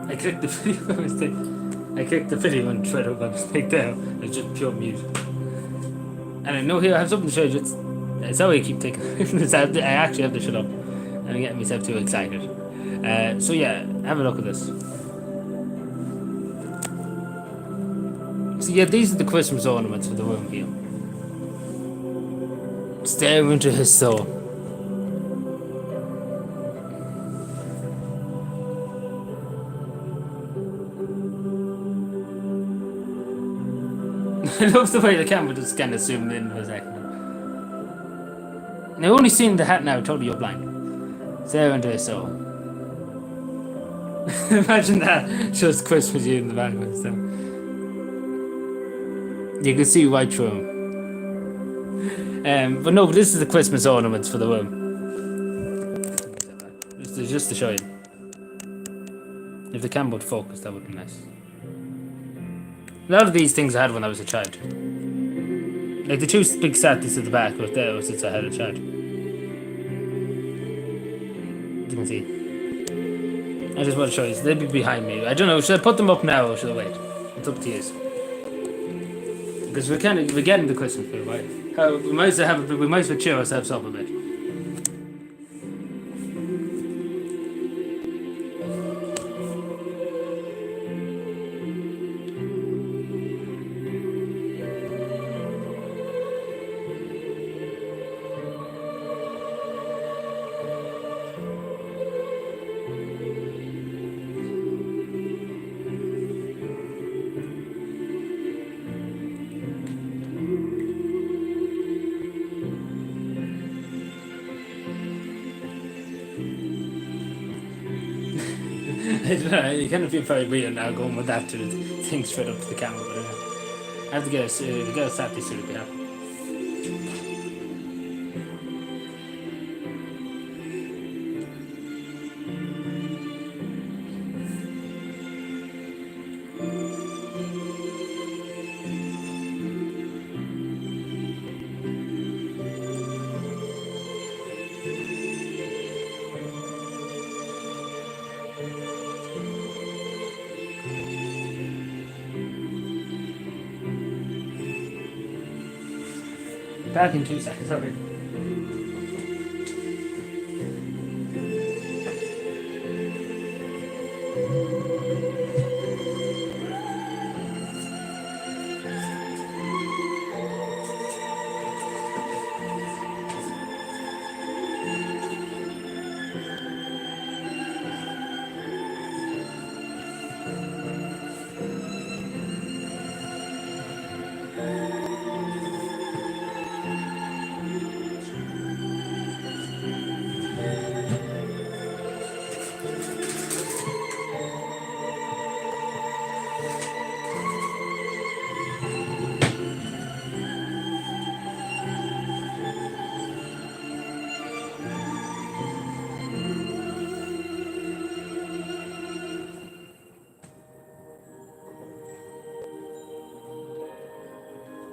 I clicked the video by mistake. I clicked the video and Twitter by mistake there. It's just pure mute. And I know here I have something to show you. It's how I keep taking this out. I actually have to shut up. I'm getting myself too excited. So yeah, have a look at this. So yeah, these are the Christmas ornaments for the room here. Stare into his soul. I love the way the camera just kind of zoomed in for a second. And I've only seen the hat now, totally you're blind. Stare into his soul. Imagine that, just Christmas you in the background. So. You can see right through him. But no, this is the Christmas ornaments for the room. Just to show you. If the camera would focus, that would be nice. A lot of these things I had when I was a child. Like the two big Saturdays at the back, but there was it's ahead of charge. You can see. I just want to show you. They'd be behind me. I don't know. Should I put them up now or should I wait? It's up to you. Because we're getting the Christmas food, right? We might as well cheer ourselves up a bit. I don't know, you kind of feel very weird now going with that to the thing straight up to the camera, but I have to get a Saturday suit to be happy. Back in 2 seconds, okay.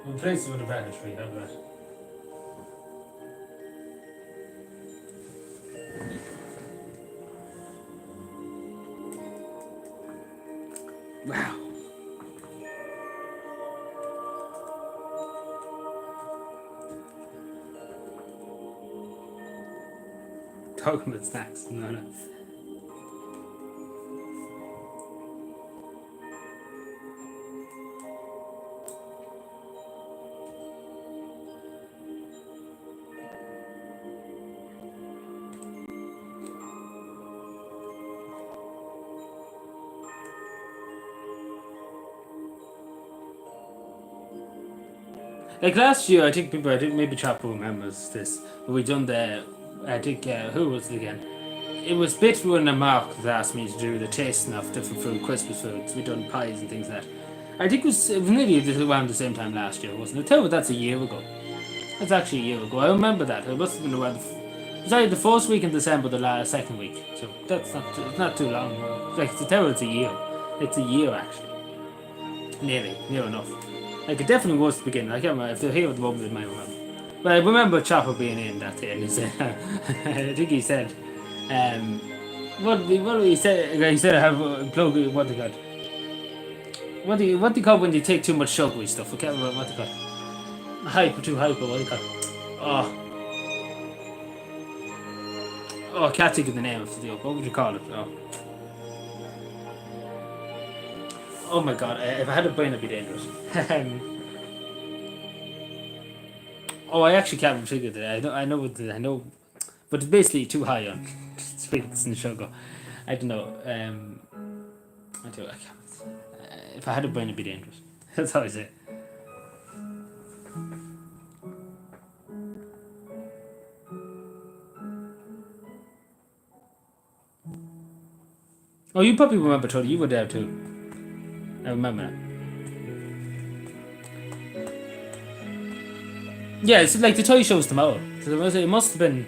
The place would have vanished for you, have that. Wow. Talking about snacks, no. Like last year, I think maybe Chapo remembers this. But we done who was it again? It was Bitwood and Mark that asked me to do the tasting of different food, Christmas foods. We done pies and things like that. I think it was nearly around the same time last year, wasn't it? Tell me that's a year ago. That's actually a year ago. I remember that. It must have been around. It was either the first week in December, the second week. So that's not too long. Like to tell it's a year. It's a year actually. Nearly, near enough. Like it definitely was the beginning. I can't remember if they're here at the moment. They might remember. But I remember Chopper being in that day, and he said, I think he said, what did he say? He said I have a plug. What they call? What do you call when you take too much sugary stuff? I can't remember what they call. Too hyper. What do you call? Oh, I can't think of the name of the joke. What would you call it? Oh my god, if I had a brain, it'd be dangerous. I actually can't figure that. I know, but it's basically too high on sweets and sugar. I don't know. I can't. If I had a brain, it'd be dangerous. That's all I say. Oh, you probably remember, Tony. You were there too. I remember that. Yeah, it's like the toy show's tomorrow. So it must have been.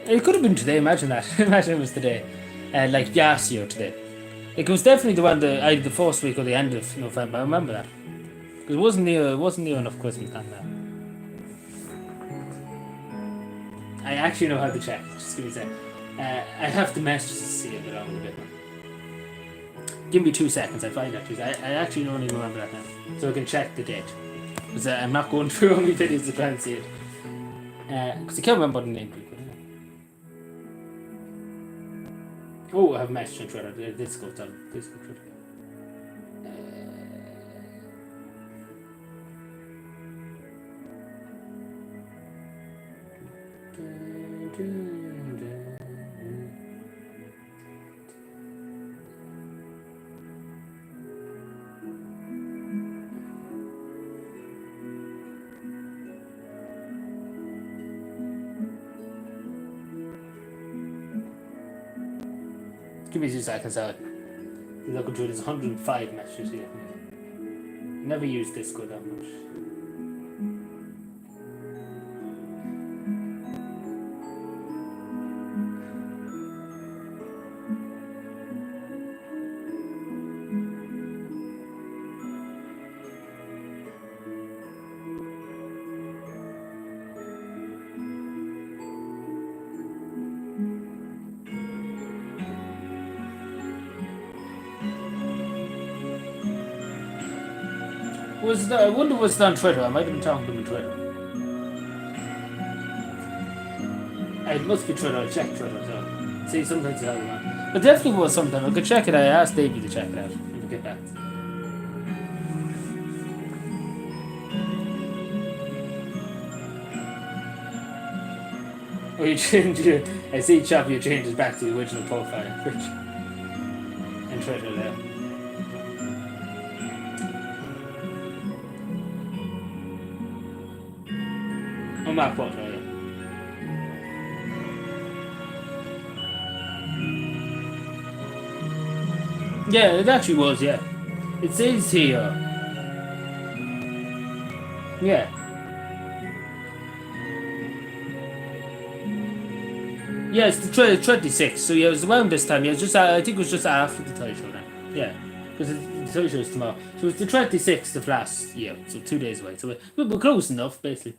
It could have been today. Imagine that. Imagine it was today. Like last year today. Like, it was definitely the one either the first week or the end of November. I remember that. Because it wasn't near enough Christmas time now. I actually know how to check. Just give me a sec. I have to message to see it along with a bit. Give me 2 seconds. I find that. I actually don't even remember that now, so I can check the date. Because I'm not going through only videos to try and see it. Because I can't remember the name. Oh, I have a message on Twitter. This goes on. This goes Twitter. Give me 2 seconds out. Looking through, there's 105 messages here. Never used Discord that much. I wonder what's on Twitter. I might have been talking to him on Twitter. It must be Twitter. I'll check Twitter. So. See, sometimes it's on. But definitely was something. I could check it out. I asked Davey to check it out. We'll get back. Oh, you changed it. I see Choppy changes back to the original profile. And Twitter there. Map what, yeah. Yeah, it actually was, yeah. It says here. Yeah. Yeah, it's the 26, so yeah, it was around this time. Yeah, it was just, I think it was just after the Toy Show then. Yeah, because the Toy Show is tomorrow. So it's the 26th of last year, so 2 days away. So we're close enough, basically.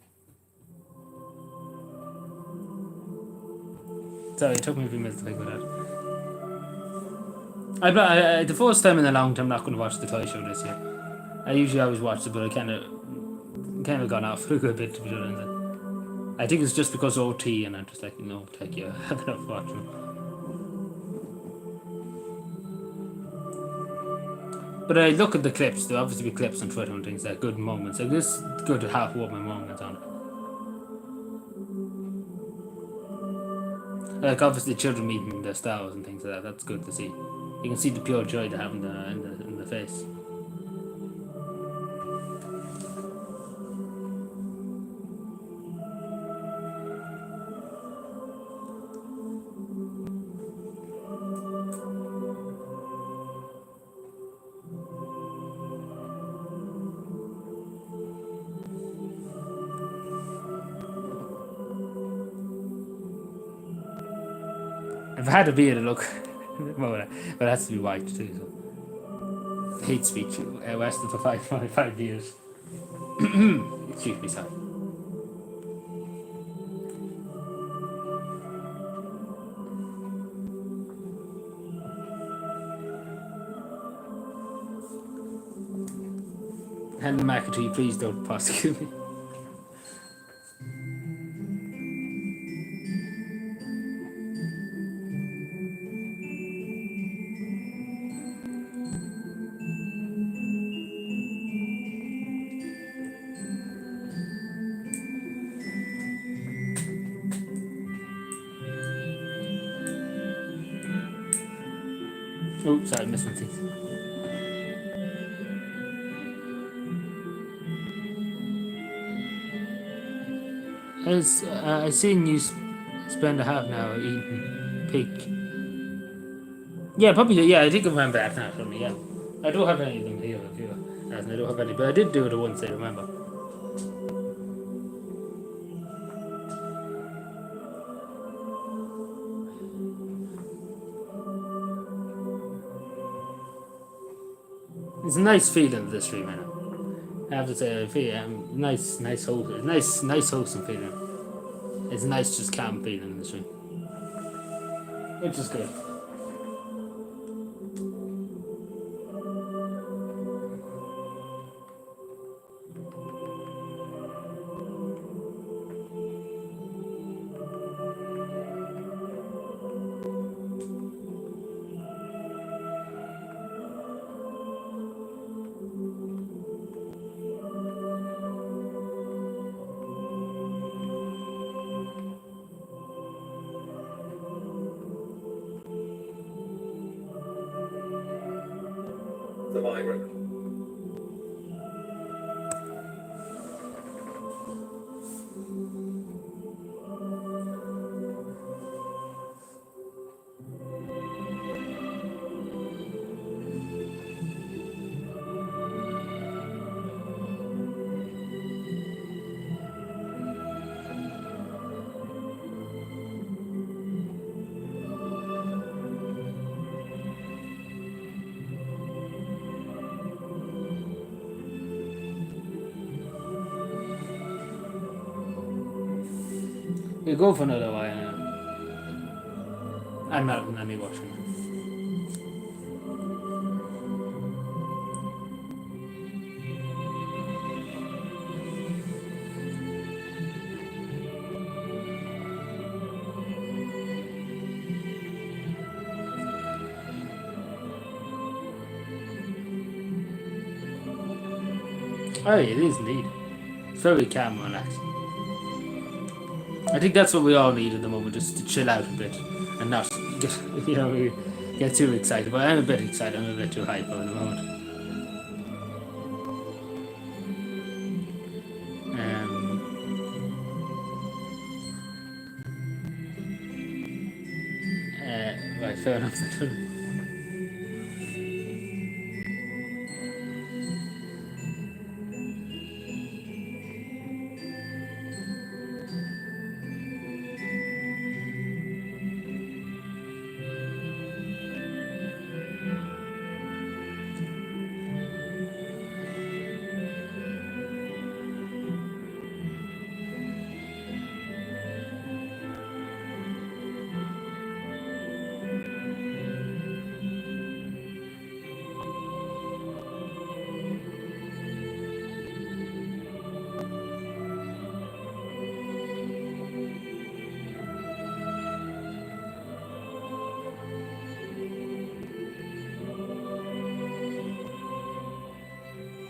Sorry, it took me a few minutes to think about that. The first time in a long time I'm not going to watch the Toy Show this year. I usually always watch it, but I kind of gone off for a good bit to be honest. I think it's just because OT, and I'm just like, no, thank you, I have enough watching. But I look at the clips. There obviously be clips on Twitter and things like good moments. Like this, good half-woman moments on it. Like obviously children meeting their stars and things like that. That's good to see. You can see the pure joy they have in the face. I've had a beard, look. Well, it has to be white too. So. Hate speech. Weston for 5 years. Excuse me, sorry. Hand the McAtee, please don't prosecute me. Oh, sorry, missed one thing. I seen you spend a half an hour eating pig. Yeah, probably. Yeah, I think I remember that now from me. Yeah, I don't have any of them here. I don't have any, but I did do it once. I remember. It's a nice feeling this stream, man. I have to say, nice wholesome feeling. It's nice, just calm feeling in the stream, which is good. The migrant. We go for another while now. I'm not in any washing. Oh, it is indeed. It's very calm and relaxing. I think that's what we all need at the moment, just to chill out a bit and not get, get too excited. But I'm a bit excited. I'm a bit too hyper at the moment. Right, fair enough.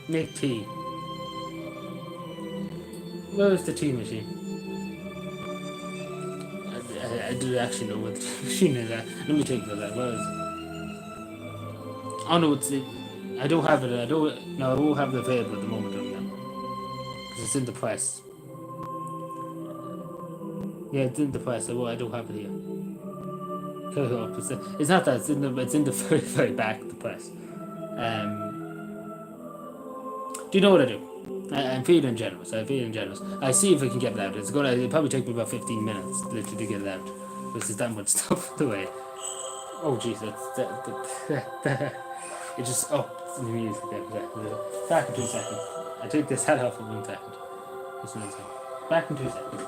Make tea. Where's the tea machine? I do actually know what the tea machine is. Let me take that. Where is it? Oh no, it's it. I don't have it. I don't. No, I won't have it available at the moment. Because it's in the press. Yeah, it's in the press. I don't have it here. It's not that. It's in the very very back of the press. Do you know what I do? I'm feeling generous. I see if I can get it out. It'll probably take me about 15 minutes literally to get it out. Because there's that much stuff the way. Oh jeez, it just it's the music there. Back in 2 seconds. I take this hat off in 1 second. Just 1 second. Back in 2 seconds.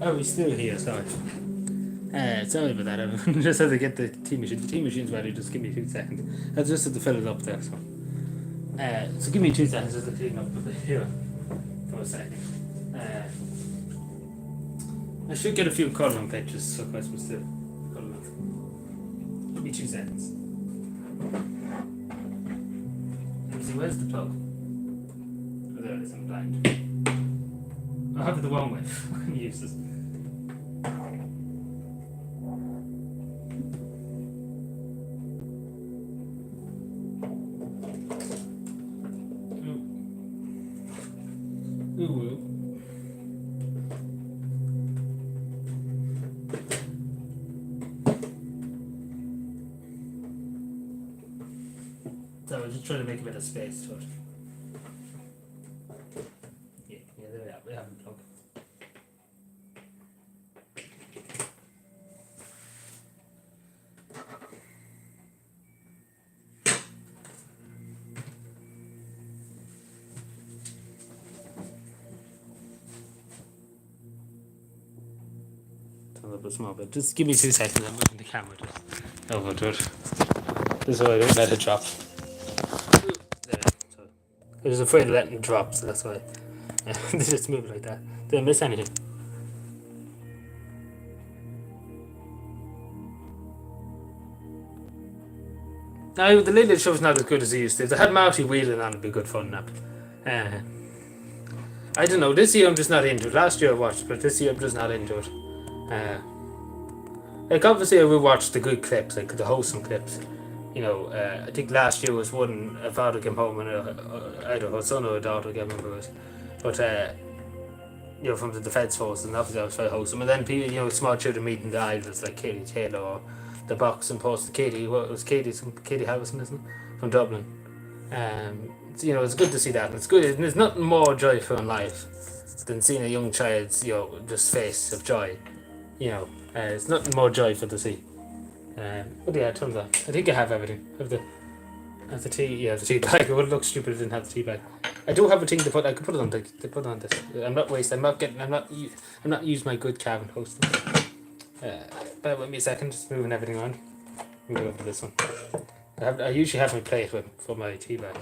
Oh, he's still here, sorry. Sorry about that. I just had to get the tea machine. The tea machine's ready, just give me 2 seconds. I just had to fill it up there, so. So give me 2 seconds just to clean up a bit here for a second. I should get a few colouring pictures for Christmas too. Give me 2 seconds. Let me see, where's the plug? Oh, there it is, I'm blind. I have it the wrong way. I'm useless. Ooh. So I was just trying to make a bit of space to it. Yeah, there we are. We have the plug. A little bit small, but just give me 2 seconds. I'm moving the camera just over to it. Just so I don't let it drop. There. So I was afraid of letting it drop, so that's why. Just move it like that. Did I miss anything? No, the Lily Show's not as good as it used to. If they had Marty Whelan on, it'd be good fun now. I don't know, this year I'm just not into it. Last year I watched, but this year I'm just not into it. Like obviously I will watch the good clips, like the wholesome clips. You know, I think last year was one a father came home and either her son or a daughter, I can't remember who it was. But you know, from the Defence Force, and obviously that was very wholesome. And then people, you know, small children meeting the idols like Katie Taylor or the boxing post Katie, what was Katie Harrison, isn't it? From Dublin. You know, it's good to see that. And it's good. There's nothing more joyful in life than seeing a young child's, you know, just face of joy. You know, it's nothing more joyful to see. But yeah, turns out I think I have everything. I have the tea. Yeah, the tea bag. It would look stupid if I didn't have the tea bag. I do have a thing to put. I could put it on to put on this. I'm not wasting. I'm not using my good cabin host. Bear with me a second. Just moving everything around. We'll go over to this one. I usually have my plate for my tea bag.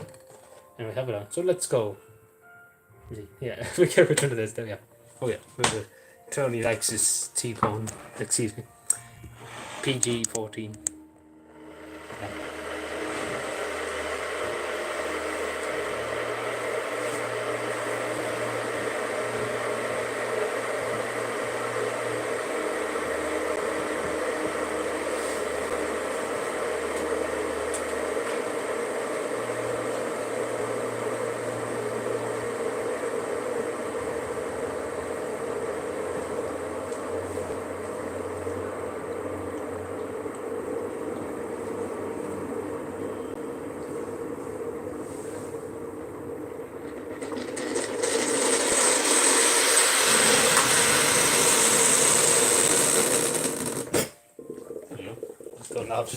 And we have it on. So let's go. Yeah, we can return to this. There we are. Oh yeah, we're good. Tony likes his T-bone. Excuse me. PG-14. Yeah.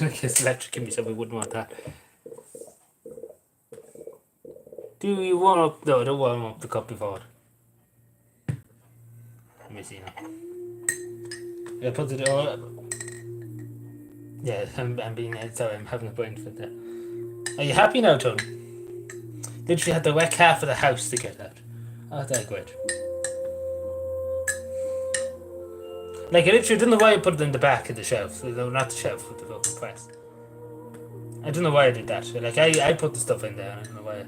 In case electric me, so we wouldn't want that. Do you warm up? No, don't warm up the cup before. Let me see now. I put it on. Yeah, I'm being sorry. I'm having a brain fit there. Are you happy now, Tony? Literally had the wet half of the house to get out. Oh, that's great. Like, I literally don't know why I put it in the back of the shelf. No, not the shelf, but the fucking press. I don't know why I did that. Like, I put the stuff in there, and I don't know why.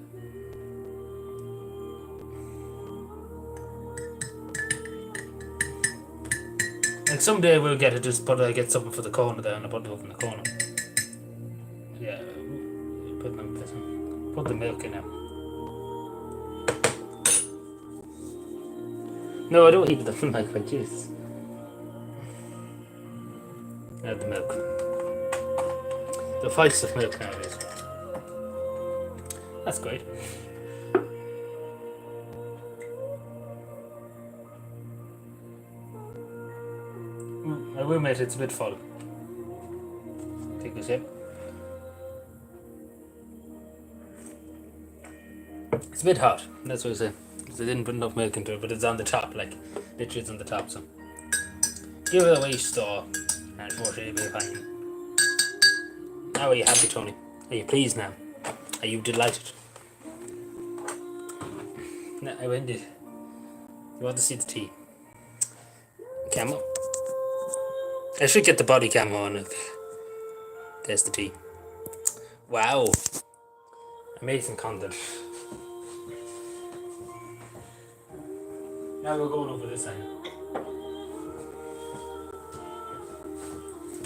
Like, someday we'll get it, just put, get something for the corner there, and I put it up in the corner. Yeah, put the milk in now. No, I don't heat it up in the microwave, jeez. Add the milk. The price of milk nowadays. That's great. I will admit it's a bit full. Take a sip. It's a bit hot, that's what I say. Because I didn't put enough milk into it, but it's on the top, like, literally it's on the top, so. Give it away, store. And unfortunately, it'll be fine. Now are you happy, Tony? Are you pleased now? Are you delighted? No, I ended. You want to see the tea? Camera? I should get the body cam on. There's the tea. Wow. Amazing content. Now we're going over this side.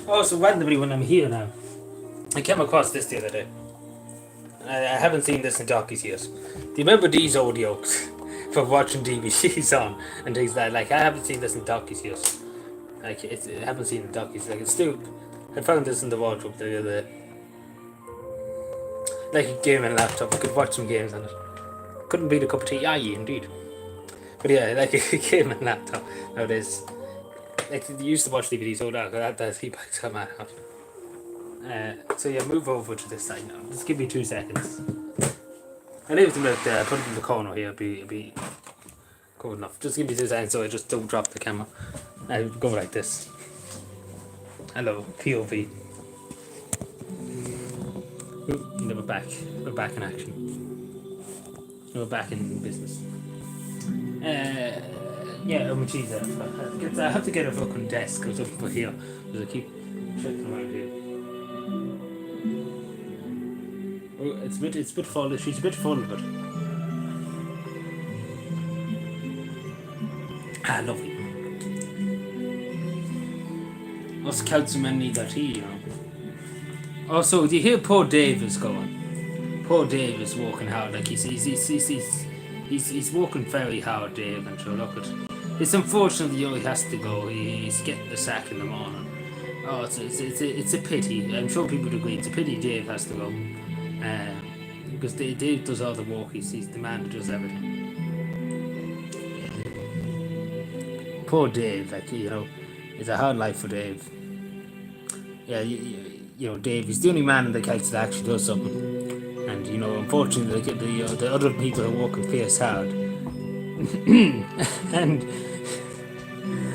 Oh, so randomly when I'm here now, I came across this the other day. I haven't seen this in dockies yet. Do you remember these audios for watching DVDs on and things like that? Like, I haven't seen this in dockies yet. Like, I haven't seen it in dockies. Like, it's still... I found this in the wardrobe the other day. Like a gaming laptop. I could watch some games on it. Couldn't beat a cup of tea. Aye, indeed. But yeah, like a gaming laptop nowadays. Like, you used to watch DVDs all that he bikes come out. So yeah, move over to this side now. Just give me 2 seconds. I leave it about there, put it in the corner here, it'll be good enough. Just give me 2 seconds so I just don't drop the camera. I go like this. Hello, POV. And we're back. We're back in action. We're back in business. Yeah, oh my cheese. I have to get a fucking desk or something for here because I keep tripping around here. Oh, it's a bit full. She's a bit full of it. Ah, lovely. Us councilmen need their tea, you know. Also, do you hear poor Dave is going? Poor Dave is working hard. Like he's working very hard, Dave. And sure, look at. It's unfortunate, you know, he has to go. He's getting the sack in the morning. Oh, it's a pity. I'm sure people would agree. It's a pity Dave has to go. Because Dave does all the work. He's the man who does everything. Poor Dave, like, you know, it's a hard life for Dave. Yeah, you know, Dave, he's the only man in the council that actually does something. And, you know, unfortunately, the other people are working fierce hard. And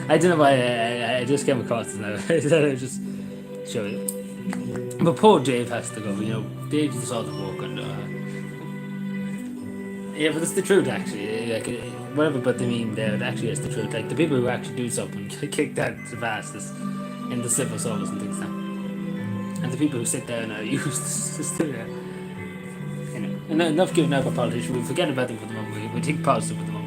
I don't know why I just came across it now. I thought I'd just show you. But poor Dave has to go, you know. Dave does all the work. And, yeah, but it's the truth, actually. Like, whatever but the meme there, it actually is the truth. Like, the people who actually do something get kicked out the fastest in the civil service and things like that. And the people who sit there and are used to still there. You know, and enough giving up a politician. We forget about them for the moment. We think positive for the moment.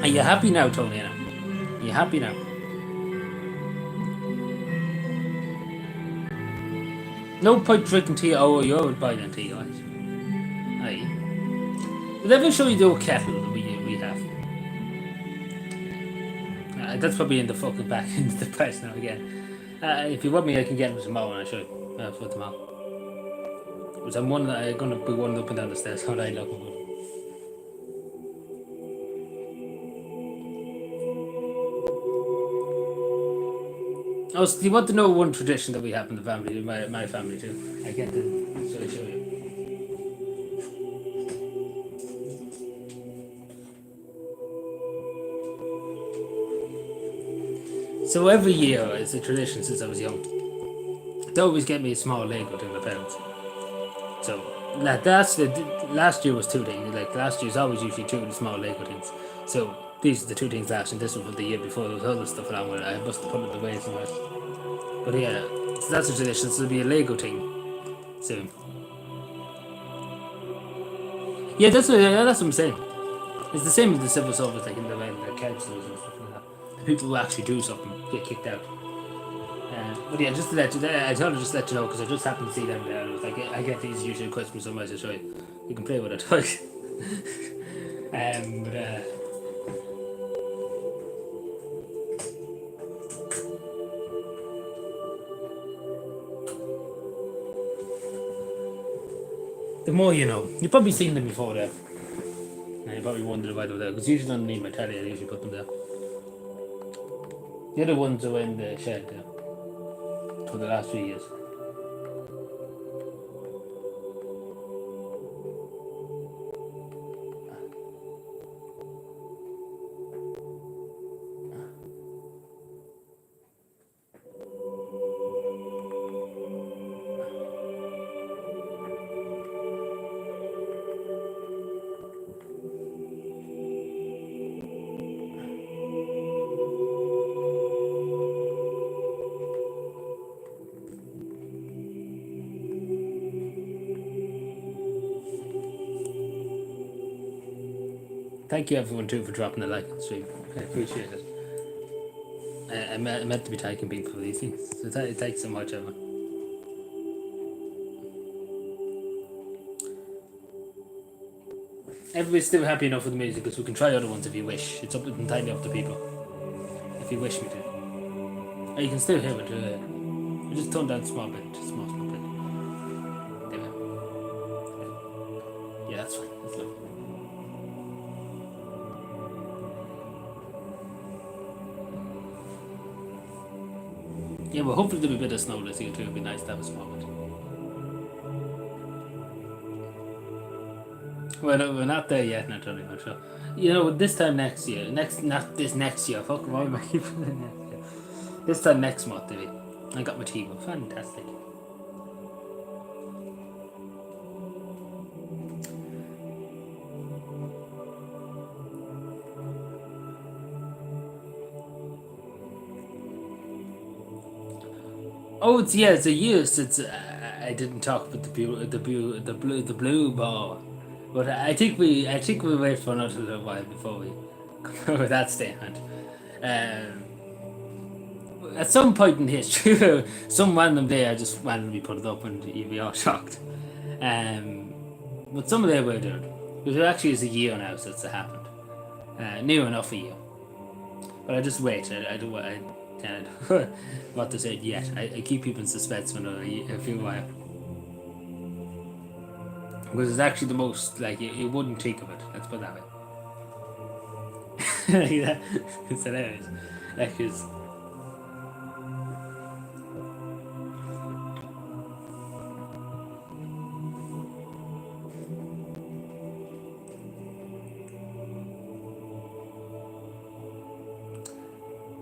Are you happy now, Tony? Are you happy now? No point drinking tea. Oh, you're buying tea, right? Aye. Did I ever show you the old kettle that we have? That's probably in the fucking back into the press now again. If you want me, I can get them tomorrow and I'll show you for tomorrow. Because I'm gonna be one up and down the stairs. How I look good. Oh, so do you want to know one tradition that we have in the family, my family too? I get to show you. So every year, it's a tradition since I was young. They always get me a small Lego to my parents. So last year was 2 things. Like last year's always usually 2 small Lego things. So these are the 2 things last, and this was for the year before. There was other stuff along with it. I must have put it away somewhere. But yeah, so that's a tradition. So there'll be a Lego thing soon. Yeah, that's what I'm saying. It's the same as the civil service, like in the councils and stuff like that. The people who actually do something get kicked out. But yeah, just to let you, I thought I'd just let you know because I just happened to see them there. And it was like, I get these usually at Christmas, so I might as well show you. You can play with it, toys. The more you know. You've probably seen them before there. And you probably wondered why they were there. Because usually underneath my telly, I usually put them there. The other ones are in the shed there. For the last few years. Thank you everyone too for dropping a like on stream. I appreciate it. I meant to be taking people for these things, so thanks so much, everyone. Everybody's still happy enough with the music because we can try other ones if you wish. It's entirely up to people. If you wish me to. Or you can still hear it. We just tone down a small bit. Small bit. There we go. Yeah, that's fine. That's lovely. Yeah, well, hopefully there'll be a bit of snow this year too. It'd be nice to have a small bit. Well, no, we're not there yet, not really much. So, you know, this time next year, not this next year. Fuck, why am I keeping it next year? This time next month, maybe. I got my Tivo. Fantastic. Oh, it's a year since I didn't talk about the blue ball, but I think we wait for another little while before we come over that statement. At some point in history, some random day, I just randomly put it up and you'd be all shocked. But some of them were doing it. Because it actually is a year now since it happened. Near enough a year. But I just wait. I don't what to say yet. I keep people in suspense for a few while. Because it's actually the most, like, you wouldn't think of it. Let's put it that way. Yeah, it's hilarious. Like, it's...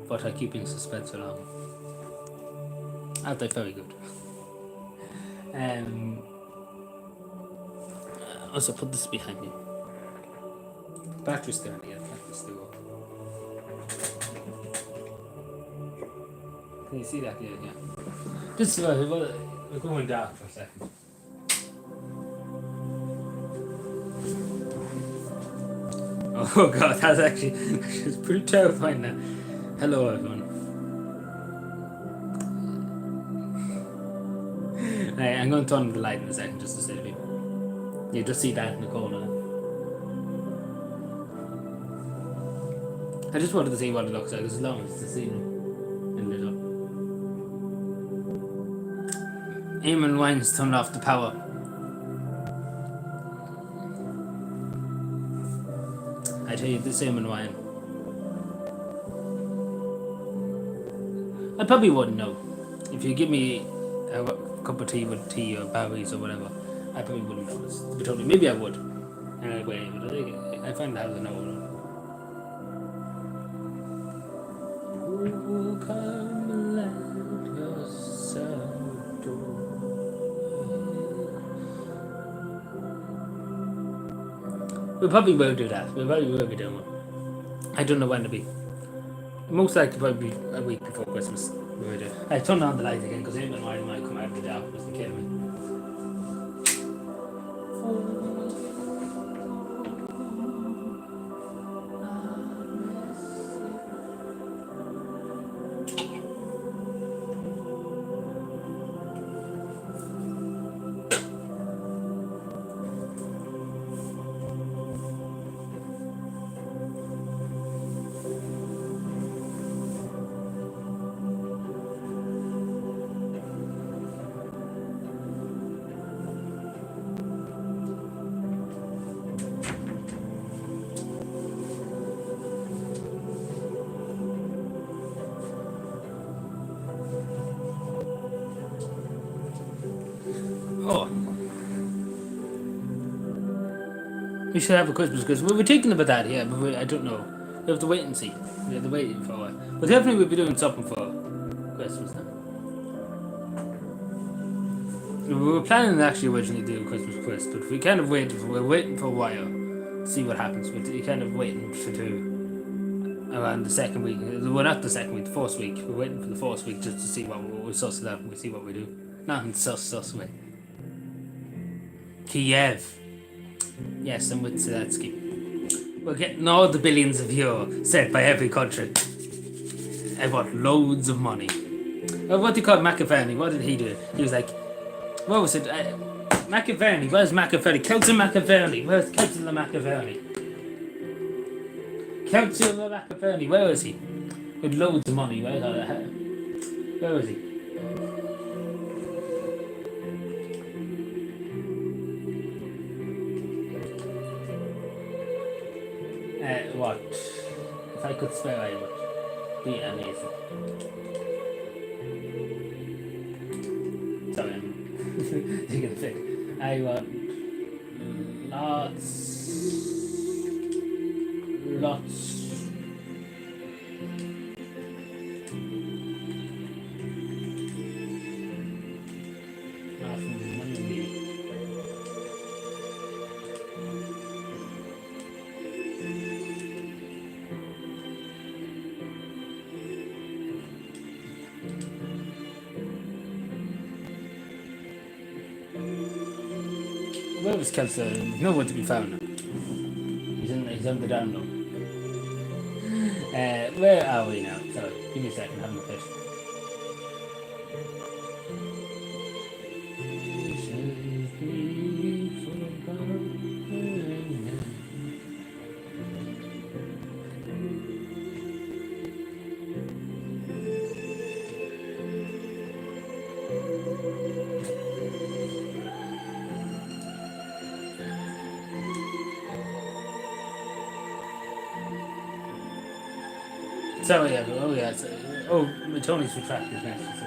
But I keep in suspense along. Aren't they very good? Also put this behind me. Battery's still on here. Battery's still up. Can you see that? Yeah. Just we're going dark for a second. Oh god, that's actually it's pretty terrifying now. Hello everyone. I'm going to turn on the light in a second just to see the people. You just see that in the corner. I just wanted to see what it looks like as long as it's seen in lit up. Eamon Wines turned off the power. I tell you, this Eamon Wine. I probably wouldn't know. If you give me a cup of tea with tea or berries or whatever, I probably wouldn't know. To be totally, maybe I would. Anyway, but I find out to know. Oh, come let yourself go. We probably will do that. We probably will be doing one. I don't know when to be. Most likely probably a week before Christmas. I turned on the light again because even when I might come out of the darkness and kill me. Oh. We should have a Christmas because we were thinking about that, yeah, but I don't know. We have to wait and see. We have to wait for a while. But definitely we'll be doing something for Christmas now. We were planning to actually originally do Christmas quiz, but we kind of we're waiting for a while to see what happens. We're kind of waiting to do around the second week. Well, not the second week, the first week. We're waiting for the first week just to see what we suss it out and we see what we do. Nothing sus way. Kiev. Yes, I'm with Zelensky. We're getting all the billions of euro set by every country. I want loads of money. What do you call Machiavelli? What did he do? He was like, what was it? Machiavelli. Where's Machiavelli? Council Machiavelli. Where's Council of Machiavelli? Council of Machiavelli. Where was he? With loads of money. Where was he? What? If I could spell, I would be amazing. Sorry, I'm thinking thick. I want lots. Of money. Where was Kelso? Nowhere to be found. He's on the down low. Where are we now? Sorry, give me a second. Having a fish. Sorry, Tony's retracted his message. So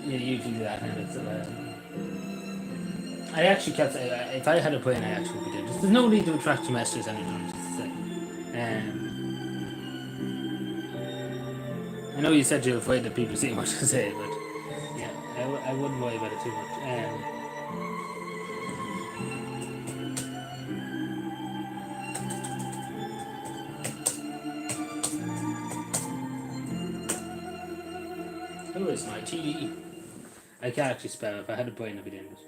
yeah, you can do that kind of. I actually kept. If I had a plan, I actually would be doing. There's no need to retract your messages anytime. Just to say. I know you said you're afraid that people see what you say, but yeah, I wouldn't worry about it too much. Who is my TDE? I can't actually spell it. If I had a brain, I'd be doing this.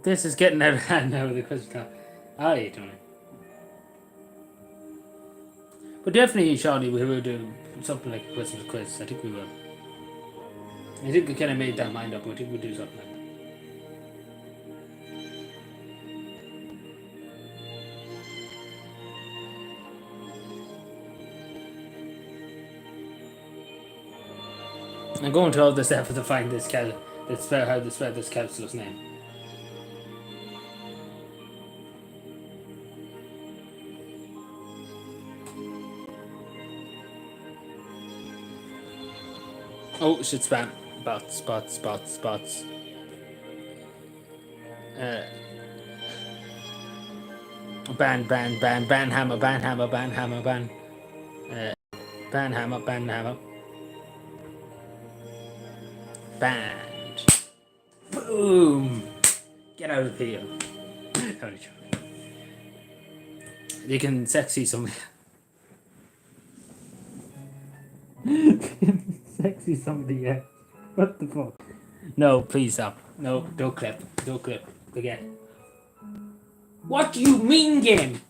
This is getting out of hand now with the quiz time. How are you doing? But definitely, Shawnee, we will do something like a Christmas quiz. I think we will. I think we kind of made that mind up. I think we'll do something like that. I'm going to all this effort to find this how to spell this councillor's name. Oh, shit, spam. Spots. Ban hammer. Banned. Boom! Get out of here. You can sexy somebody. Sexy somebody, yeah. What the fuck? No, please stop. No, don't clip. Again. What do you mean, game?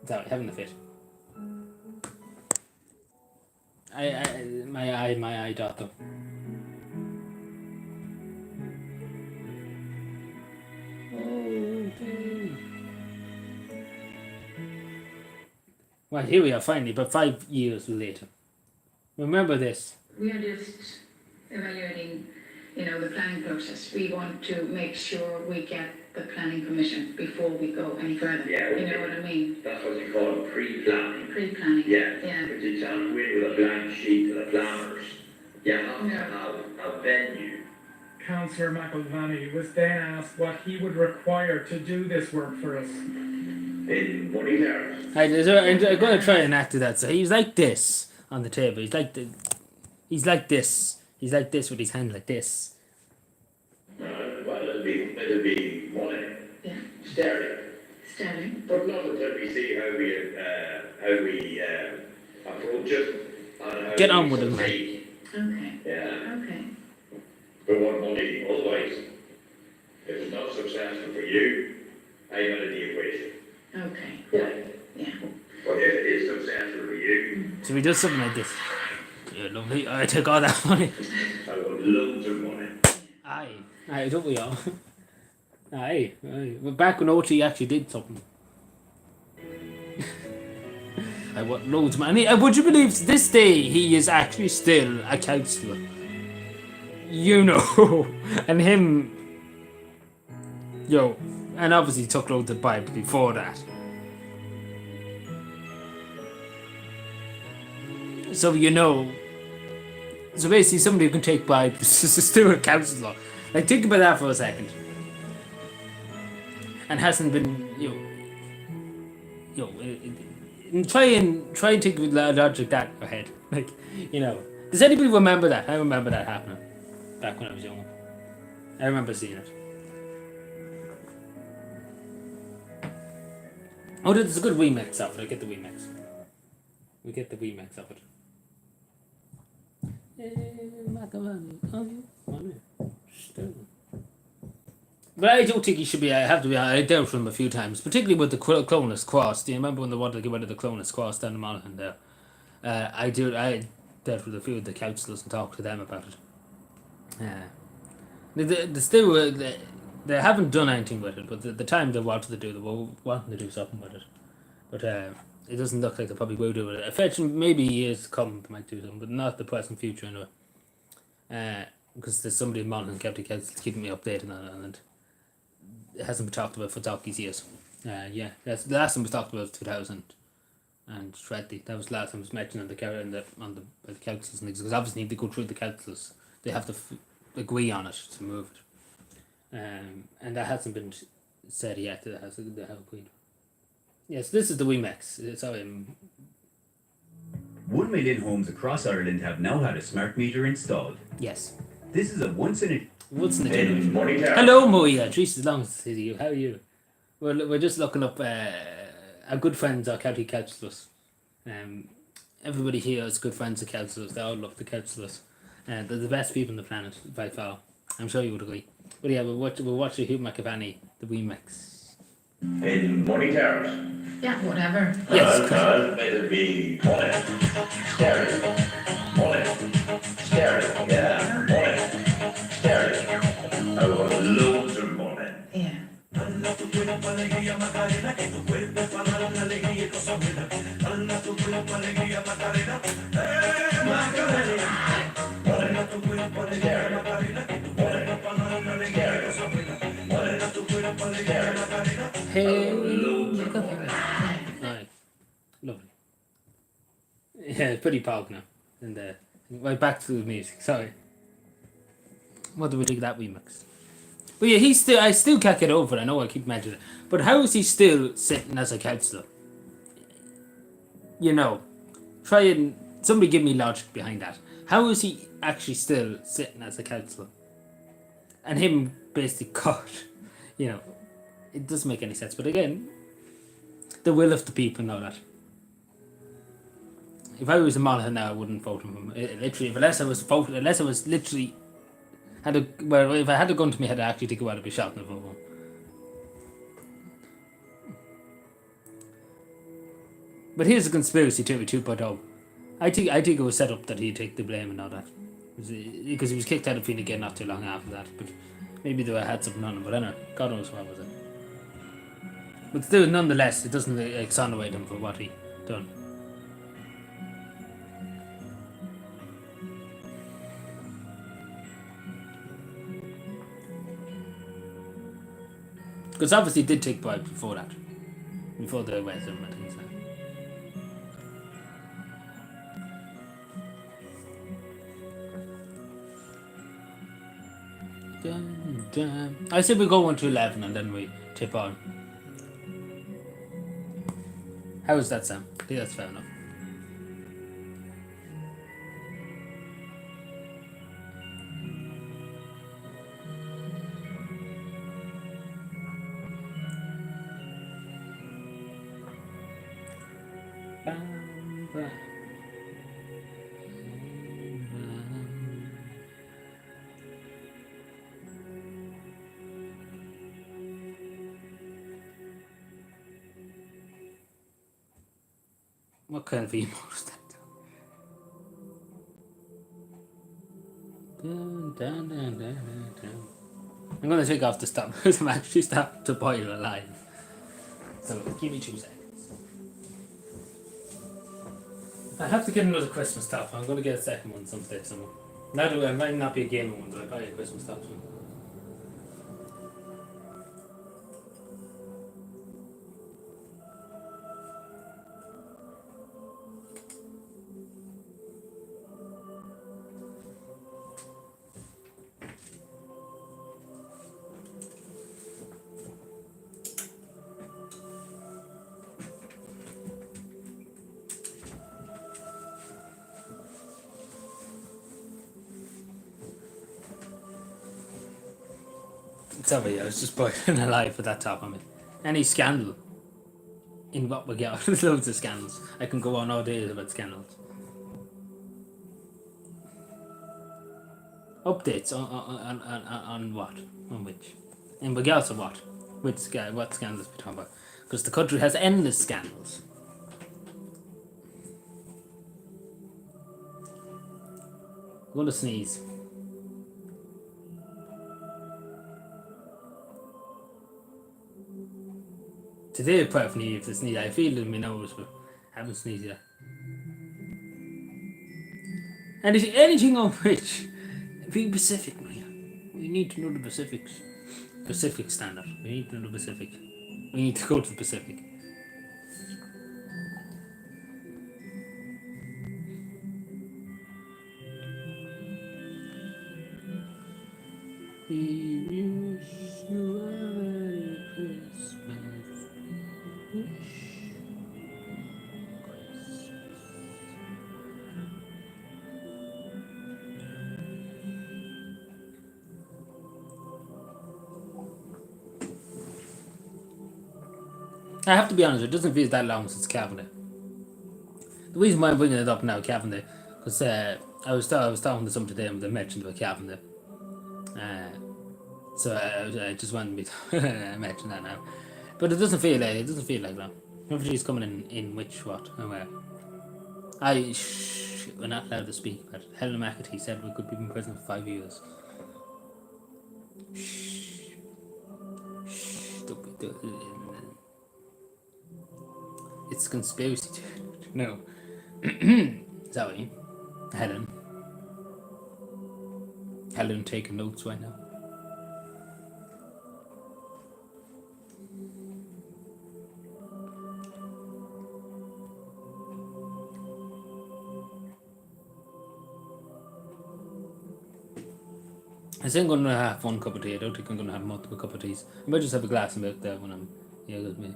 Sorry, having a fit. My eye doctor. Well, here we are finally, but 5 years later. Remember this. We are just evaluating, the planning process. We want to make sure we get the planning permission before we go any further. Yeah, You know what I mean? That's what you call pre-planning. Pre-planning. Yeah. Yeah. But you can't go in with a blank sheet to the planners. You have to No. have a venue. Councillor McIlvany was then asked what he would require to do this work for us. In money terms. I'm going to try and act to that. So he's like this on the table. He's like this. He's like this with his hand like this. Well, it'll be money. Yeah. Sterling. Sterling. But not until we see how we approach it. And how Get we on with it, man. succeed. Okay. Yeah. Okay. We want money. Otherwise, if it's not successful for you, I'm out of the equation. Okay. Yeah. But if it is successful for you, So he does something like this. Yeah, lovely. I took all that money. I want loads of money. Aye, don't we all? Aye. But back when OT actually did something. I want loads of money. Would you believe to this day he is actually still a councillor? You know. And him. Yo. And obviously he took loads of Bible before that. So you know. So basically somebody who can take bribes is still a councillor. Like think about that for a second. And hasn't been try and think with logic that ahead. Like, you know. Does anybody remember that? I remember that happening back when I was young. I remember seeing it. Oh, there's a good remix of it. I get the remix. We get the remix of it. But I don't think he should be. I have to be. I dealt with him a few times, particularly with the Clonus Cross. Do you remember when they wanted to get rid of the Clonus Cross down in Monaghan there? I dealt with a few of the councillors and talked to them about it. They haven't done anything with it, but the time they wanted to do, they were wanting to do something with it. But it doesn't look like they probably will do it. Fetching maybe years to come they might do something, but not the present future anyway. Because there's somebody in Monaghan County Council keeping me updated on it, and it hasn't been talked about for donkey's years. Yeah, that's the last time we talked about was 2020. That was the last time it was mentioned on the councils and things, because obviously they go through the councils. They have to agree on it to move it. And that hasn't been said yet. They have agreed. Yes, this is the WeMax. Sorry. 1 million homes across Ireland have now had a smart meter installed. Yes. This is a once in a generation. Money terms. Hello, Moya. Jesus, long to see you. How are you? We're just looking up our good friends, our county councillors. Everybody here is good friends of councillors. They all love the councillors. They're the best people on the planet by far. I'm sure you would agree. But yeah, we'll watch the Hugh McAvaney, the remix. In money terms. Yeah, whatever. Yes, It'll be money. Sterling. Money. Sterling. Yeah. Money. Sterling. I want loads of money. Yeah. Hey, Aye. Lovely. Yeah, it's pretty pog now. And right back to the music. Sorry. What do we think of that remix? But yeah, I still can't get over it. I know I keep mentioning it. But how is he still sitting as a councillor? You know, try and somebody give me logic behind that. How is he actually still sitting as a councillor? And him basically caught, you know, it doesn't make any sense. But again, the will of the people know that. If I was in Monaghan now, I wouldn't vote him. Literally, unless I was literally if I had a gun to me head, I actually think I would be shouting at him. But here's a conspiracy theory 2.0. I think it was set up that he'd take the blame and all that, because he was kicked out of Fine Gael not too long after that. But maybe they had something on him. But anyway, God knows what was it. But still, nonetheless, it doesn't exonerate him for what he done. Because obviously it did take part before that. Before the Western and things like that. I say we go 1 to 11 and then we tip on. How does that sound? I think that's fair enough. What kind of emote is that? I'm gonna take off the stop because I'm actually starting to boil alive. So give me 2 seconds. I have to get another Christmas top. I'm gonna get a second one someday somewhere. Now that I might not be a gamer one, but I buy a Christmas top one. Sorry, I was just boiling alive with that top on me. Any scandal in what we get, there's loads of scandals. I can go on all day about scandals. Updates on what? On which? In regards to what? What scandals we talking about? Because the country has endless scandals. I'm going to sneeze. Today, apart from if the sneeze, I feel it in my nose, but I haven't sneezed yet. Anything on which? Be Pacific, man. We need to know the Pacifics. Pacific standard. We need to know the Pacific. We need to go to the Pacific. We wish you a Merry Christmas. I have to be honest, it doesn't feel that long since Cavanagh. The reason why I'm bringing it up now, Cavanagh, because I was talking to someone today and they mentioned about Cavanagh. So I just wanted me to mention that now. But it doesn't feel like long. Refugees coming in which, what, and where. We're not allowed to speak, but Helen McAtee said we could be in prison for 5 years. It's conspiracy. No. Sorry. Helen taking notes right now. I think I'm going to have 1 cup of tea. I don't think I'm going to have multiple cup of teas. I might just have a glass of milk there when I'm here with me.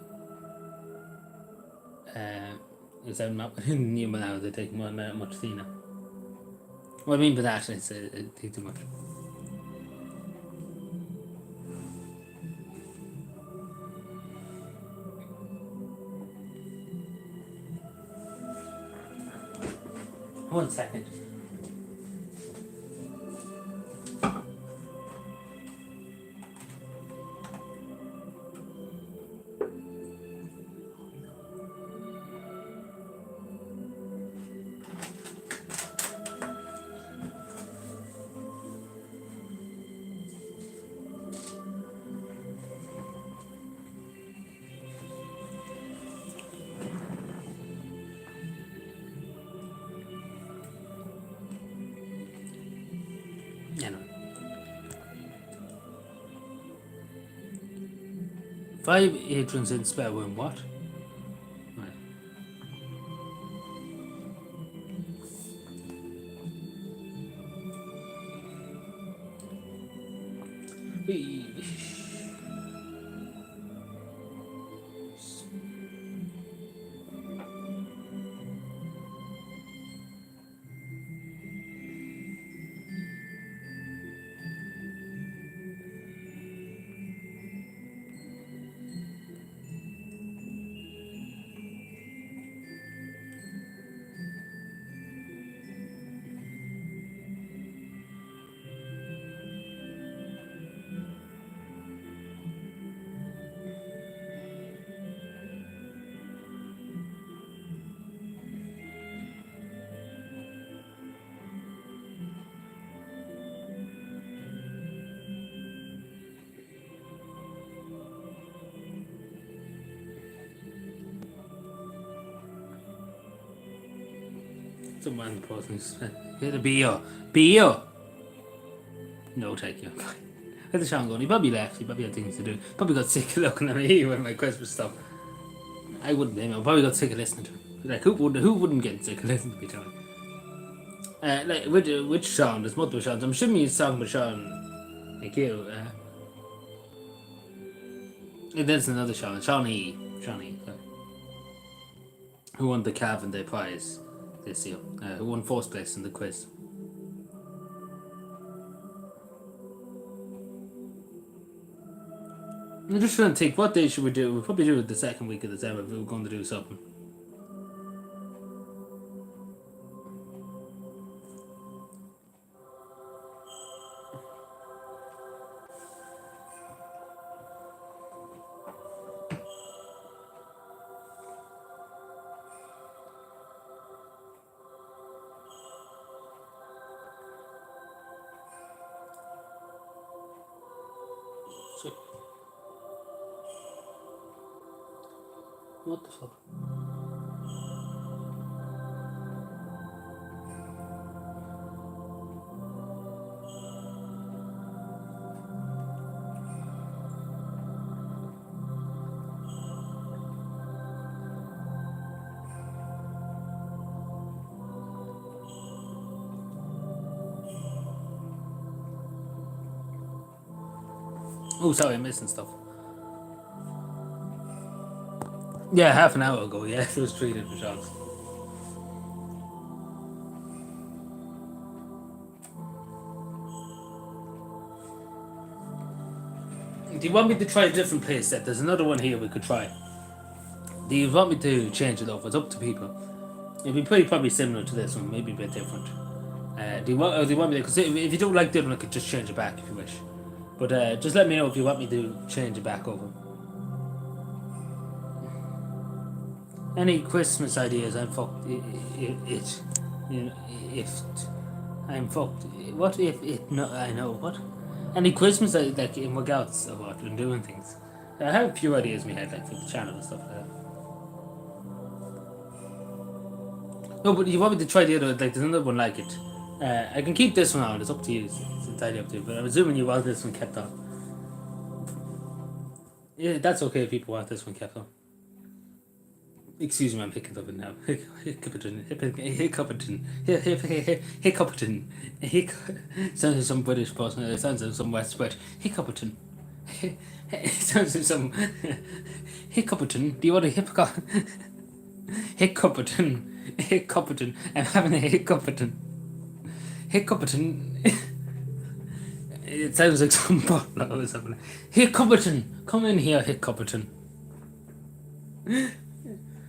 Is that not new now? They take much tea now. What I mean by that is take too much. One second. 5 patrons in spare room. What? Right. Some random person. Hit a beer. Beer! No, thank you. Where's the Sean going? He probably left. He probably had things to do. Probably got sick of looking at me with my Christmas stuff. I wouldn't blame him. I probably got sick of listening to him. Like, who wouldn't get sick of listening to me, Tony? Like, which Sean? There's multiple Seans. I'm assuming he's talking about Sean. Thank you. There's another Sean. Sean E. Sorry. Who won the Calvin Day prize this year? Who won fourth place in the quiz? I'm just trying to think, what day should we do? We'll probably do it the second week of December if we were going to do something. What the fuck? Oh, sorry, I'm missing stuff. Yeah, half an hour ago, yeah, it was treated for shots. Do you want me to try a different play set? There's another one here we could try. Do you want me to change it up? It's up to people. It'd be probably similar to this one, maybe a bit different. Do you want me to? Because if you don't like the other one, I could just change it back if you wish. But just let me know if you want me to change it back over. Any Christmas ideas? I'm fucked. If I'm fucked. What if it? No, I know what. Any Christmas like in regards of what we're doing things. I have a few ideas in my head, like for the channel and stuff like that. No, but you want me to try the other? Like, there's another one like it. I can keep this one on. It's up to you. It's entirely up to you. But I'm assuming you want this one kept on. Yeah, that's okay if people want this one kept on. Excuse me, I'm picking up it now. Hiccuperton. Sounds like some British person. It sounds like some West British. Hiccuperton. It sounds like some Hiccuperton. Do you want a Hiccuperton? Hiccuperton. I'm having a Hiccuperton. Hiccuperton. It sounds like some butler or something. Hiccuperton. Come in here, Hiccuperton.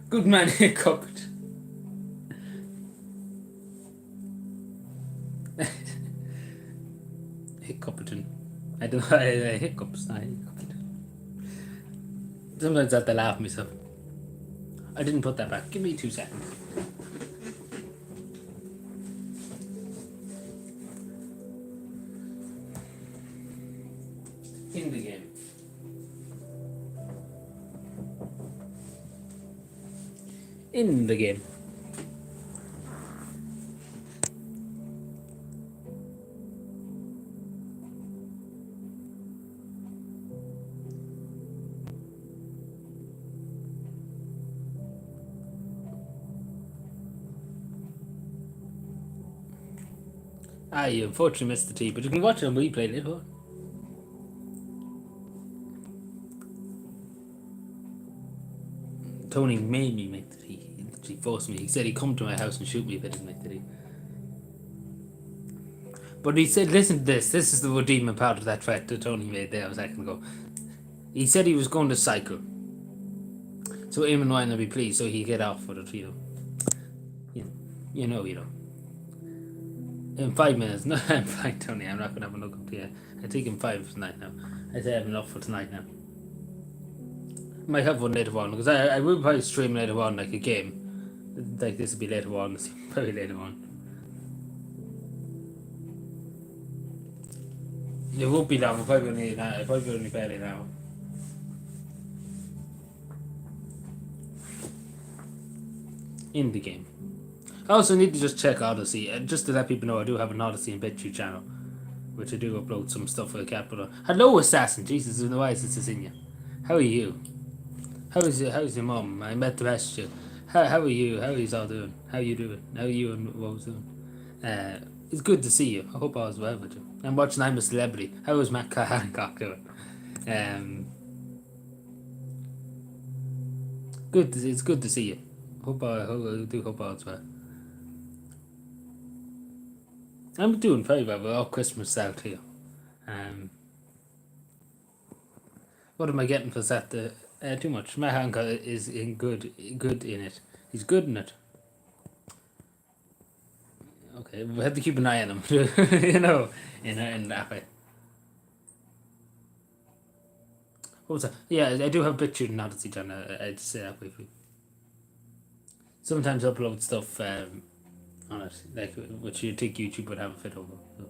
Good man, Hiccupped. Hiccupperton. I don't know, hiccups, not Hiccupperton. Sometimes I have to laugh myself. I didn't put that back. Give me 2 seconds. In the game. In the game. I unfortunately missed the tea, but you can watch it on replay later on. Tony made me make the tea. He forced me. He said he'd come to my house and shoot me if I didn't make the tea. But he said, listen to this. This is the redeeming part of that threat that Tony made there a second ago. He said he was going to cycle. So Eamon Ryan will be pleased, so he'd get off for it, you know. You know. In 5 minutes. No, I'm fine, Tony. I'm not going to have another cup of tea. I think in 5 tonight now. I say I have enough for tonight now. Might have one later on, because I will probably stream later on, like a game. Like this will be later on. Probably later on. It won't be long. I'll probably only barely an hour. In the game. I also need to just check Odyssey, just to let people know I do have an Odyssey and BitChute channel, which I do upload some stuff for the capital. Hello, Assassin. Jesus, why is this in you? How are you? How's your mum? I met the rest of you. How are you? How are you all doing? How are you doing? How are you and Rose doing? It's good to see you. I hope all's well with you. I'm watching I'm a Celebrity. How is Matt Hancock doing? It's good to see you. I do hope all's well. I'm doing very well. We're all Christmas out here. What am I getting for that? Too much. Matt Hancock is good in it. He's good in it. Okay, we have to keep an eye on him, you know, in that way. What was that? Yeah, I do have BitChute and Odyssey channel. I'd say that way for you. Sometimes I upload stuff on it, like which you think YouTube would have a fit over. So.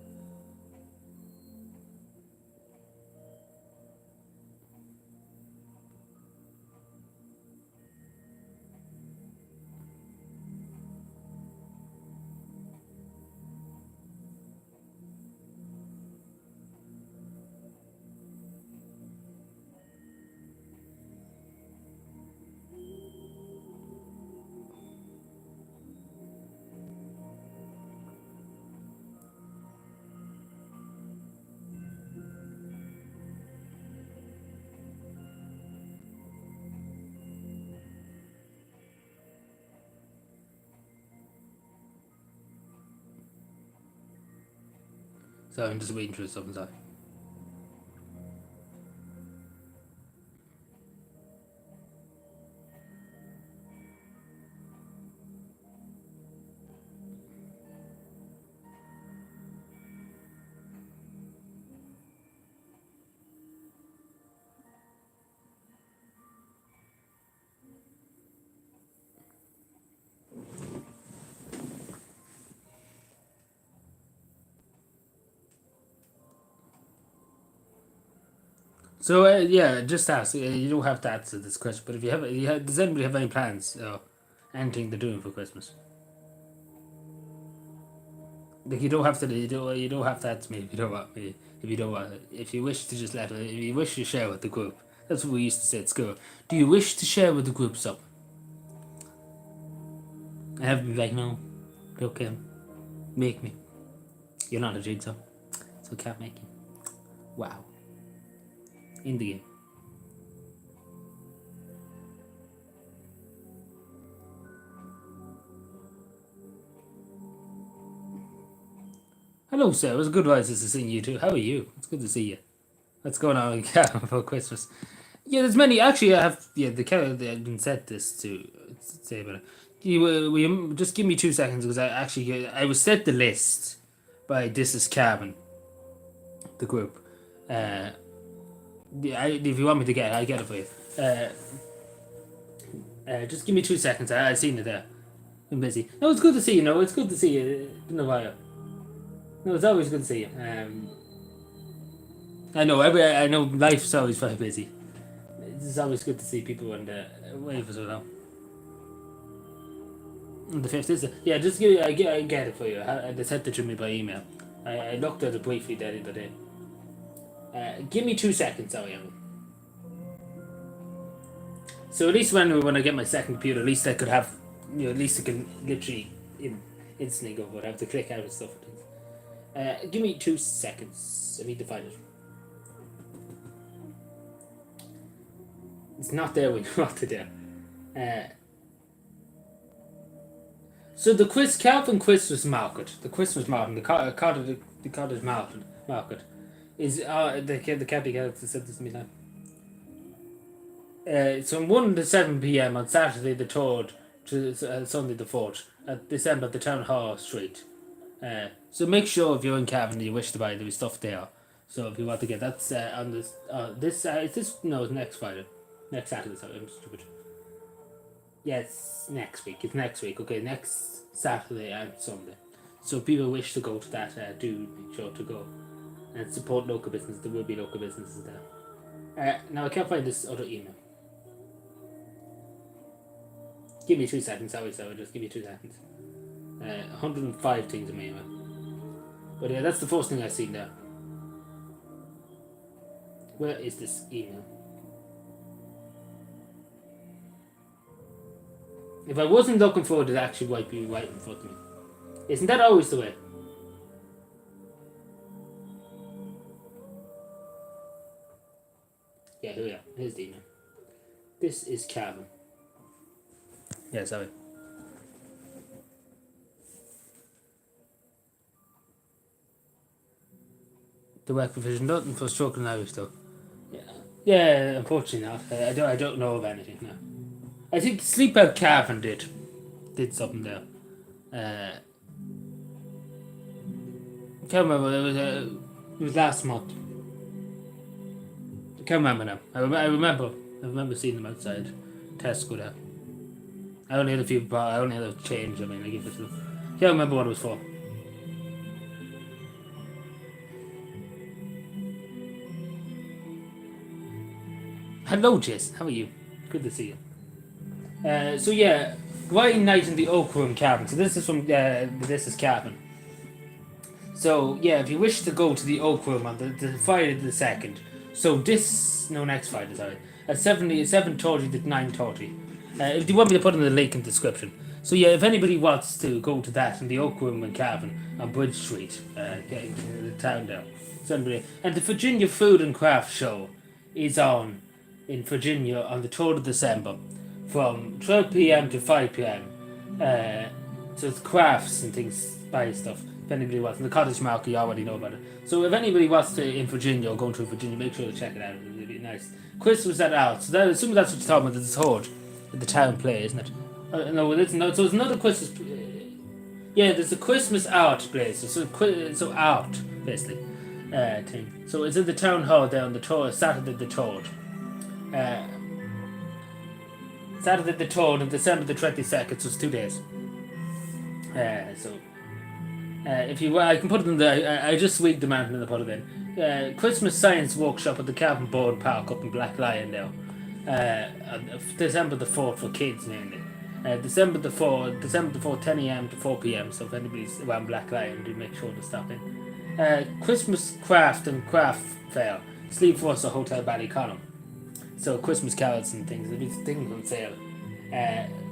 So I'm just waiting for something to So yeah, just ask. You don't have to answer this question, but if you have, does anybody have any plans or anything they're doing for Christmas? Like you don't have to. You don't have to answer me if you don't want me. If you don't want, if you wish to just let. If you wish to share with the group, that's what we used to say at school. Do you wish to share with the group something? I have to be like, no, okay, make me. You're not a jigsaw, so can't make you. Wow. In the game. Hello, sir. It was good to see you too. How are you? It's good to see you. What's going on in Canada for Christmas? Yeah, there's many. Actually, I have. Yeah, the Canada. I didn't set this to say about it. Will you just give me 2 seconds because I was set the list by This Is Carbon, the group. If you want me to get it, I'll get it for you. Just give me 2 seconds. I've seen it there. I'm busy. No, it's good to see you. No, it's good to see you. It's been a while. No, it's always good to see you. I know life's always very busy. It's always good to see people and wait for so long. The 5th is it? Yeah, just give I get it for you. They sent it to me by email. I looked at it briefly the other day. Give me 2 seconds, sorry. So at least when I get my second computer, at least I could have, at least I can literally instantly go, but I have to click out and stuff. Give me 2 seconds. I need to find it. It's not there when you want it there. So the Calvin Christmas market, the Christmas market, the cottage market is the county council said this to me now. It's from 1 to 7 p.m. on Saturday the 3rd to Sunday the 4th at December at the Town Hall Street. So make sure if you're in Cavan and you wish to buy, there'll be stuff there. So if you want to get that's on this it's next Friday, next Saturday. Sorry, I'm stupid. Yeah, it's next week. It's next week. Okay, next Saturday and Sunday. So if people wish to go to that, do make sure to go and support local business. There will be local businesses there. Now I can't find this other email. Give me 2 seconds. Sorry, just give me 2 seconds. 105 things in my email. But yeah, that's the first thing I seen there. Where is this email? If I wasn't looking for it, it actually might be right in front of me. Isn't that always the way? Yeah, here we are. Here's the email. This is Cavan. Yeah, sorry. The work provision, nothing for stroke and Irish though. Yeah, unfortunately not. I don't know of anything now. I think Sleep Out Cavan did something there. Can't remember. It was last month. I can't remember now. I remember seeing them outside Tesco there. I only had a change. I mean, I give it to them. Can't remember what it was for. Hello, Jess. How are you? Good to see you. So yeah, Wine Night in the Oak Room Cabin. So this is from this is Cabin. So yeah, if you wish to go to the Oak Room on the Friday the 2nd, so next Friday, sorry, at 7:30 to 9:30. If you want me to put in the link in the description. So yeah, if anybody wants to go to that in the Oak Room in Cavan on Bridge Street, the town there, and the Virginia Food and Craft Show is on in Virginia on the 3rd of December from 12 p.m. to 5 p.m. So it's crafts and things, buy stuff. If anybody wants, in the cottage market, you already know about it. So if anybody wants to in Virginia or going to Virginia, make sure to check it out. It'll be nice. Christmas at Art. So assuming that's what you're talking about. It's Horde at the town play, isn't it? No, it's not. So it's another Christmas. Yeah, there's a Christmas art place. So art basically thing. So it's in the town hall there on the Saturday the 3rd. Saturday the 3rd and December the 22nd, so it's 2 days. If you I can put it in there. I just tweaked the mountain and I put it in. Christmas Science Workshop at the Cavan Board Park up in Black Lion now. December the 4th for kids mainly. December the 4th, 10 a.m. to 4 p.m. So if anybody's around Black Lion, do make sure to stop in. Christmas Craft and Craft Fair, Sleep Force Hotel Ballyconnell. So Christmas carols and things, there'll be things on sale.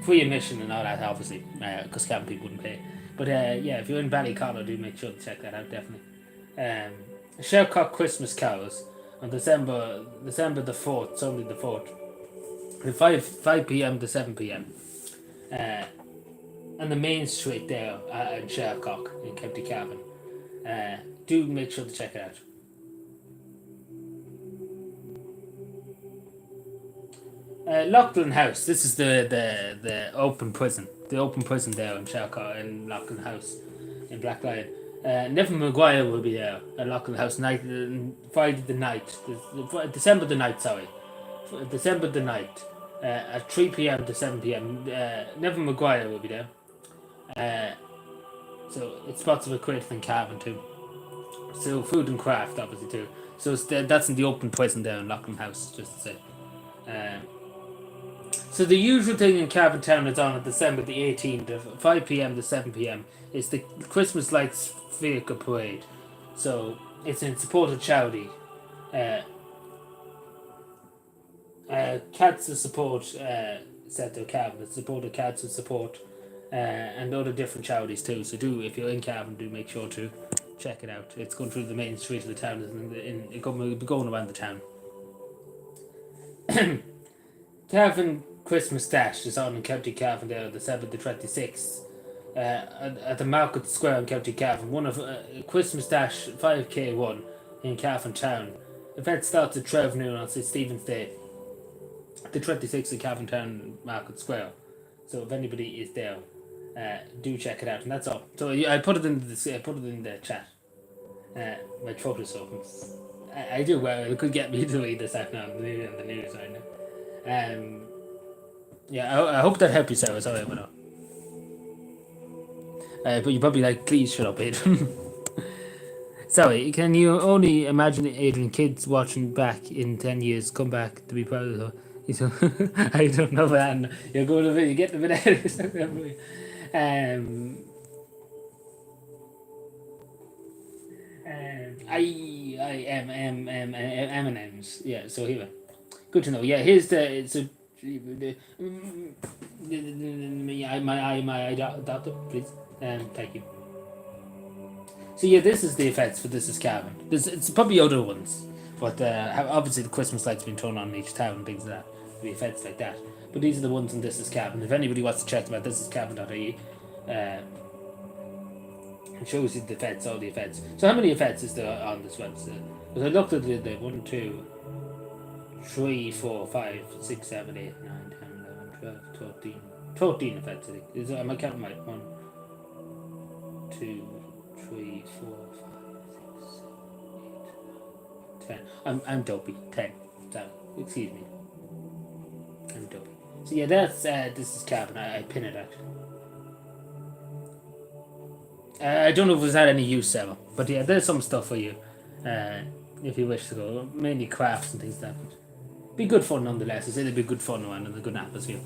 Free admission and all that, obviously, because Cavan people wouldn't pay. But yeah, if you're in Ballyconnell, do make sure to check that out, definitely. Shercock Christmas carols on December the 4th, Sunday the 4th, from 5 p.m. to 7 p.m. On the main street there in Shercock in County Cavan. Do make sure to check it out. Loughlin House. This is the open prison. The open prison there in Shercock in Loughlin House in Black Lion. Neville Maguire will be there at Loughlin House Friday the night. December the night, sorry. December the night. At 3 p.m. to 7 p.m. Neville Maguire will be there. So it's spots of a creative in Cavan too. So food and craft obviously too. So that's in the open prison there in Loughlin House, just to say. So the usual thing in Cavan Town is on December the 18th of 5 p.m. to 7 p.m. is the Christmas Lights Vehicle Parade. So it's in support of charity. Cats of Support Centre Cavan. It's support of Cats of Support and other different charities too. So do, if you're in Cavan, do make sure to check it out. It's going through the main street of the town, it'll be going around the town. Cavan Christmas Dash is on in County Cavan there, the 7th to 26th. At the Market Square in County Cavan, one of Christmas Dash 5K1 in Cavan Town. The event starts at 12 noon on St. Stephen's Day, the 26th of Cavan Town Market Square. So if anybody is there, do check it out, and that's all. So I put it in the chat. My throat is open. I do well. It could get me to read this out now in the news right now. Yeah, I hope that helped you, Sarah. Sorry about that. But you're probably like, please shut up, Adrian. Sorry, can you only imagine Adrian kids watching back in 10 years come back to be proud of her? I don't know, man. You're going to be, you get the bit out. I am M&M's. Yeah, so here. Good to know. Yeah, here's the my doctor, please. Thank you. So yeah, this is the effects for This Is Cavan. It's probably other ones, but obviously the Christmas lights being thrown on in each town and things like that. The effects like that. But these are the ones in This Is Cavan. If anybody wants to check them out, thisiscavan.ie. It shows you the effects, all the effects. So how many effects is there on this website? Because I looked at the 1, 2, 3, 4, 5, 6, 7, 8, 9, 10, 11, 12, 13. 14 effects, I think. Am I counting right? 1, 2, 3, 4, 5, 6, 7, 8, 10. I'm dopey. 10. Sorry. Excuse me. I'm dopey. So yeah, that's This Is Cavan. I pin it out. I don't know if it's had any use ever, but yeah, there's some stuff for you if you wish to go. Mainly crafts and things like that. But be good fun nonetheless. I say it'd be good fun around and a good atmosphere.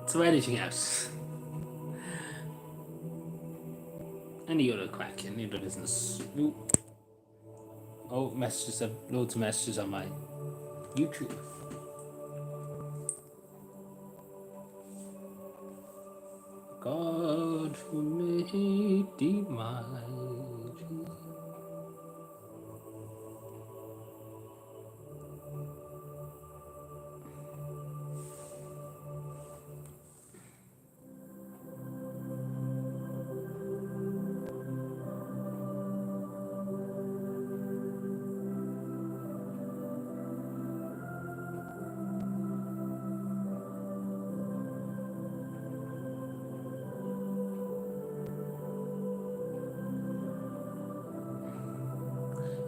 So anything else? Any other crack? Any other business? Ooh. Oh, messages. Loads of messages on my YouTube. God who made the mighty.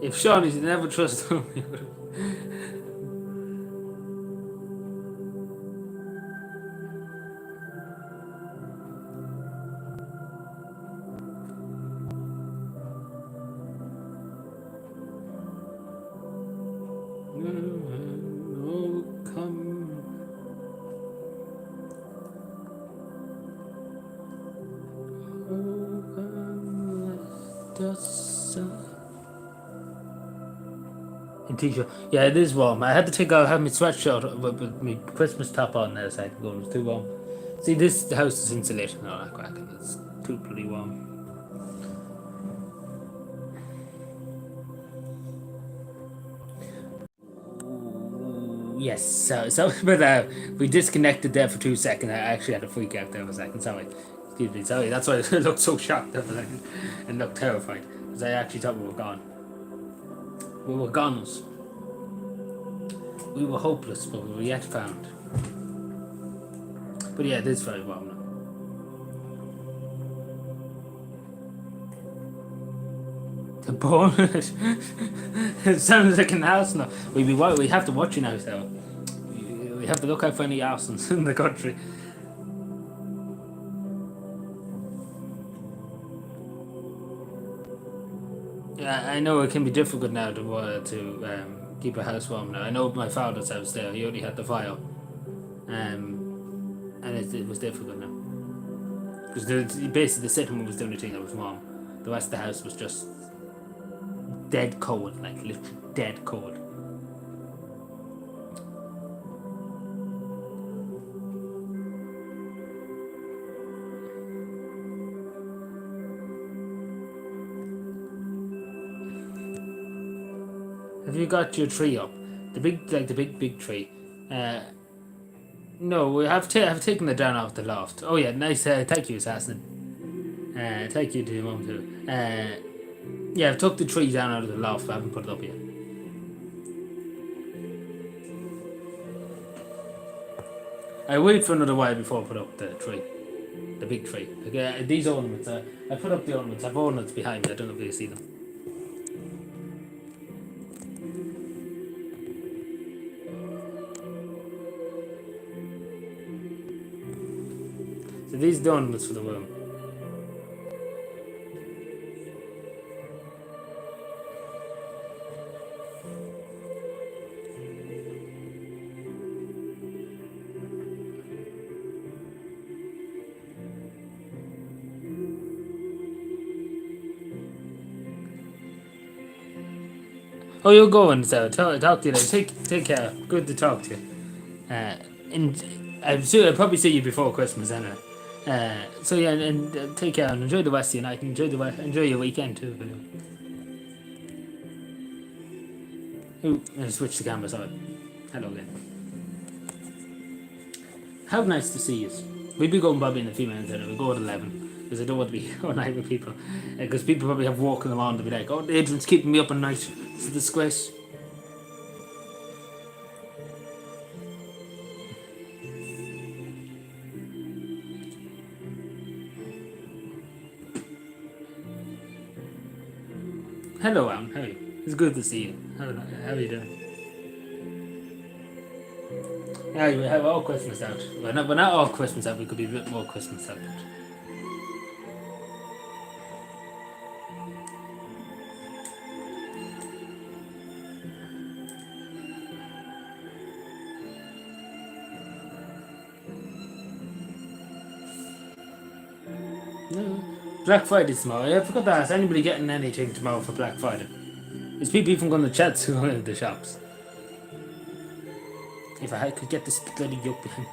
If Sean is never trust me. T-shirt. Yeah, it is warm. I had to take out, have my sweatshirt with my Christmas top on there so I could go. It was too warm. See, this house is insulated and all that crack, and it's too bloody warm. Yes, so but we disconnected there for 2 seconds. I actually had to freak out there for a second. Sorry, excuse me. Sorry, that's why I looked so shocked there for a second and looked terrified because I actually thought we were gone. We were goners. We were hopeless, but we were yet found. But yeah, it is very warm now. The porn. It sounds like an house now. We have to watch it now, so we have to look out for any arsons in the country. Yeah, I know it can be difficult now to keep a house warm now. I know my father's house there, he only had the fire. And it was difficult now. Because basically the sitting room was the only thing that was warm. The rest of the house was just dead cold, like literally dead cold. Have you got your tree up? The big tree. No, I've taken it down off the loft. Oh yeah, nice. Thank you, Assassin. Thank you to your mum too. Yeah, I've took the tree down out of the loft. I haven't put it up yet. I wait for another while before I put up the tree, the big tree. Like, these ornaments. I put up the ornaments. I've ornaments behind me. I don't know if you see them. So these are the ornaments for the room. Oh, you're going, so talk to you later. Take care. Good to talk to you. And I'm sure I'll probably see you before Christmas anyway. So yeah, and take care and enjoy the rest of your night. Enjoy your weekend too. Ooh, and switch the camera. Sorry. Hello again. How nice to see you. We'll be going probably in a few minutes. We'll go at 11 because I don't want to be all night with people. Because people probably have walking around to be like, "Oh, Adrian's keeping me up at night. It's a disgrace." Hello, Alan. How are you? It's good to see you. How are you doing? Yeah, we have all Christmas out. We're not all Christmas out. We could be a bit more Christmas out. No. Black Friday tomorrow. I forgot to ask. Anybody getting anything tomorrow for Black Friday? Is people even going to chat to go into the shops? If I could get this bloody yoke behind,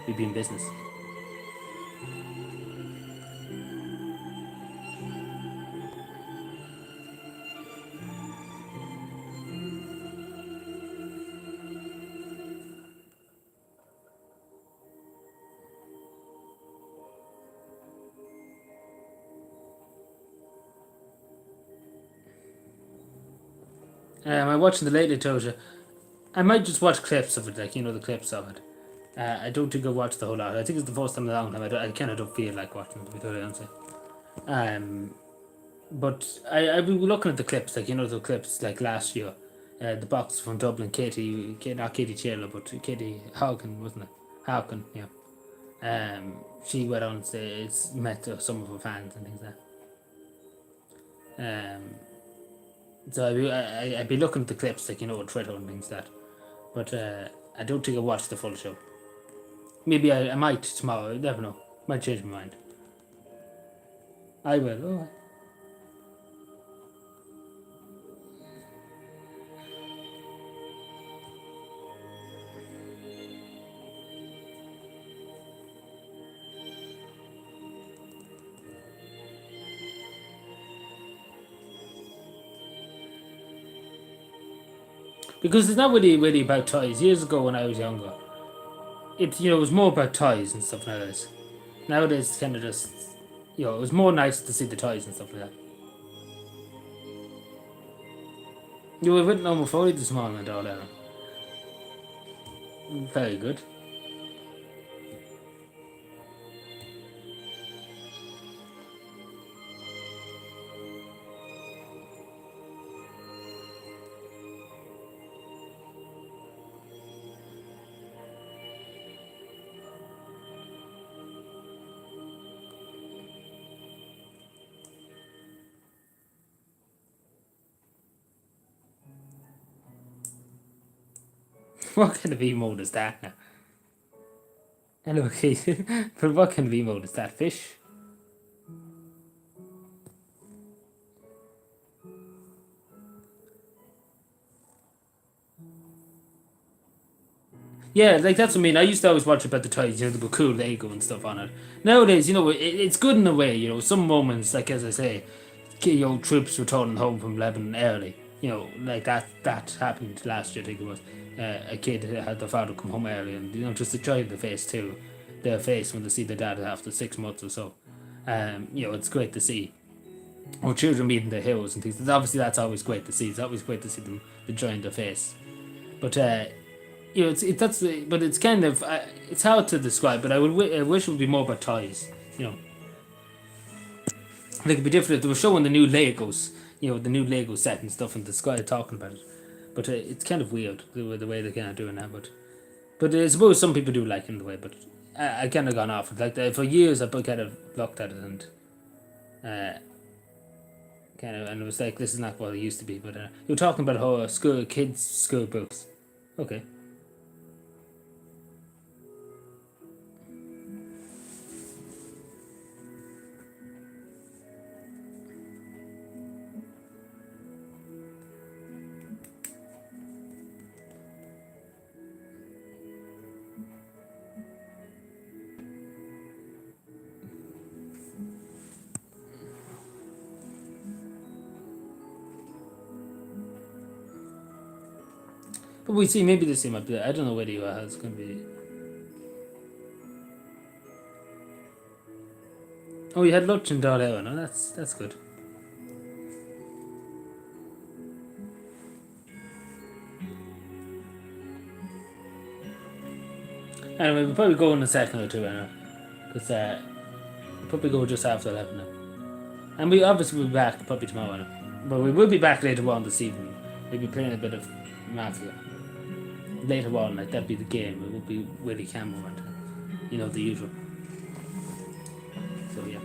we'd be in business. I'm watching the Late Late Show. I might just watch clips of it, like, you know, the clips of it. I don't think I'll watch the whole lot. I think it's the first time in a long time. I kind of don't feel like watching it, to be totally honest. But I've been looking at the clips, like, you know, the clips, like last year. The box from Dublin, not Katie Taylor, but Katie Hawken, wasn't it? Hawken, yeah. She went on stage, met some of her fans and things like that. So I'd be looking at the clips, like, you know, on Twitter and things like that. But I don't think I'll watch the full show. Maybe I might tomorrow, I never know. Might change my mind. I will, alright. Because it's not really about toys. Years ago when I was younger, it was more about toys and stuff like this. Nowadays it's kind of just, it was more nice to see the toys and stuff like that. You were with number 40 this morning, Aaron. Very good. What kind of emote is that now? Anyway, but what kind of emote is that? Fish? Yeah, like that's what I mean. I used to always watch about the toys, there were cool Lego and stuff on it. Nowadays, it's good in a way, some moments, like as I say, troops returning home from Lebanon early. Like that happened last year, I think it was. A kid had their father come home early, and just the joy of the face too, their face when they see their dad after 6 months or so. It's great to see. Or children meeting their heroes and things. Obviously, that's always great to see. It's always great to see them, the joy in their face. But but it's kind of it's hard to describe. But I wish it would be more about toys. Like it'd be different if they were showing the new Legos, the new Lego set and stuff, and the sky talking about it. But it's kind of weird the way they're kind of doing that. But I suppose some people do like it in the way. But I kind of gone off it. Like for years, I kind of looked at it and and it was like, this is not what it used to be. But you're talking about how kids school books. Okay. But we see maybe the same up there. I don't know whether you are. It's going to be. Oh, you had lunch in Darleo. No, that's good. Anyway, we'll probably go in a second or two, I know, because we'll probably go just after 11 now. And we obviously will be back probably tomorrow now. But we will be back later on this evening. We'll be playing a bit of Mafia. Later on, like that'd be the game. It would be Willie Cameron and the usual. So yeah.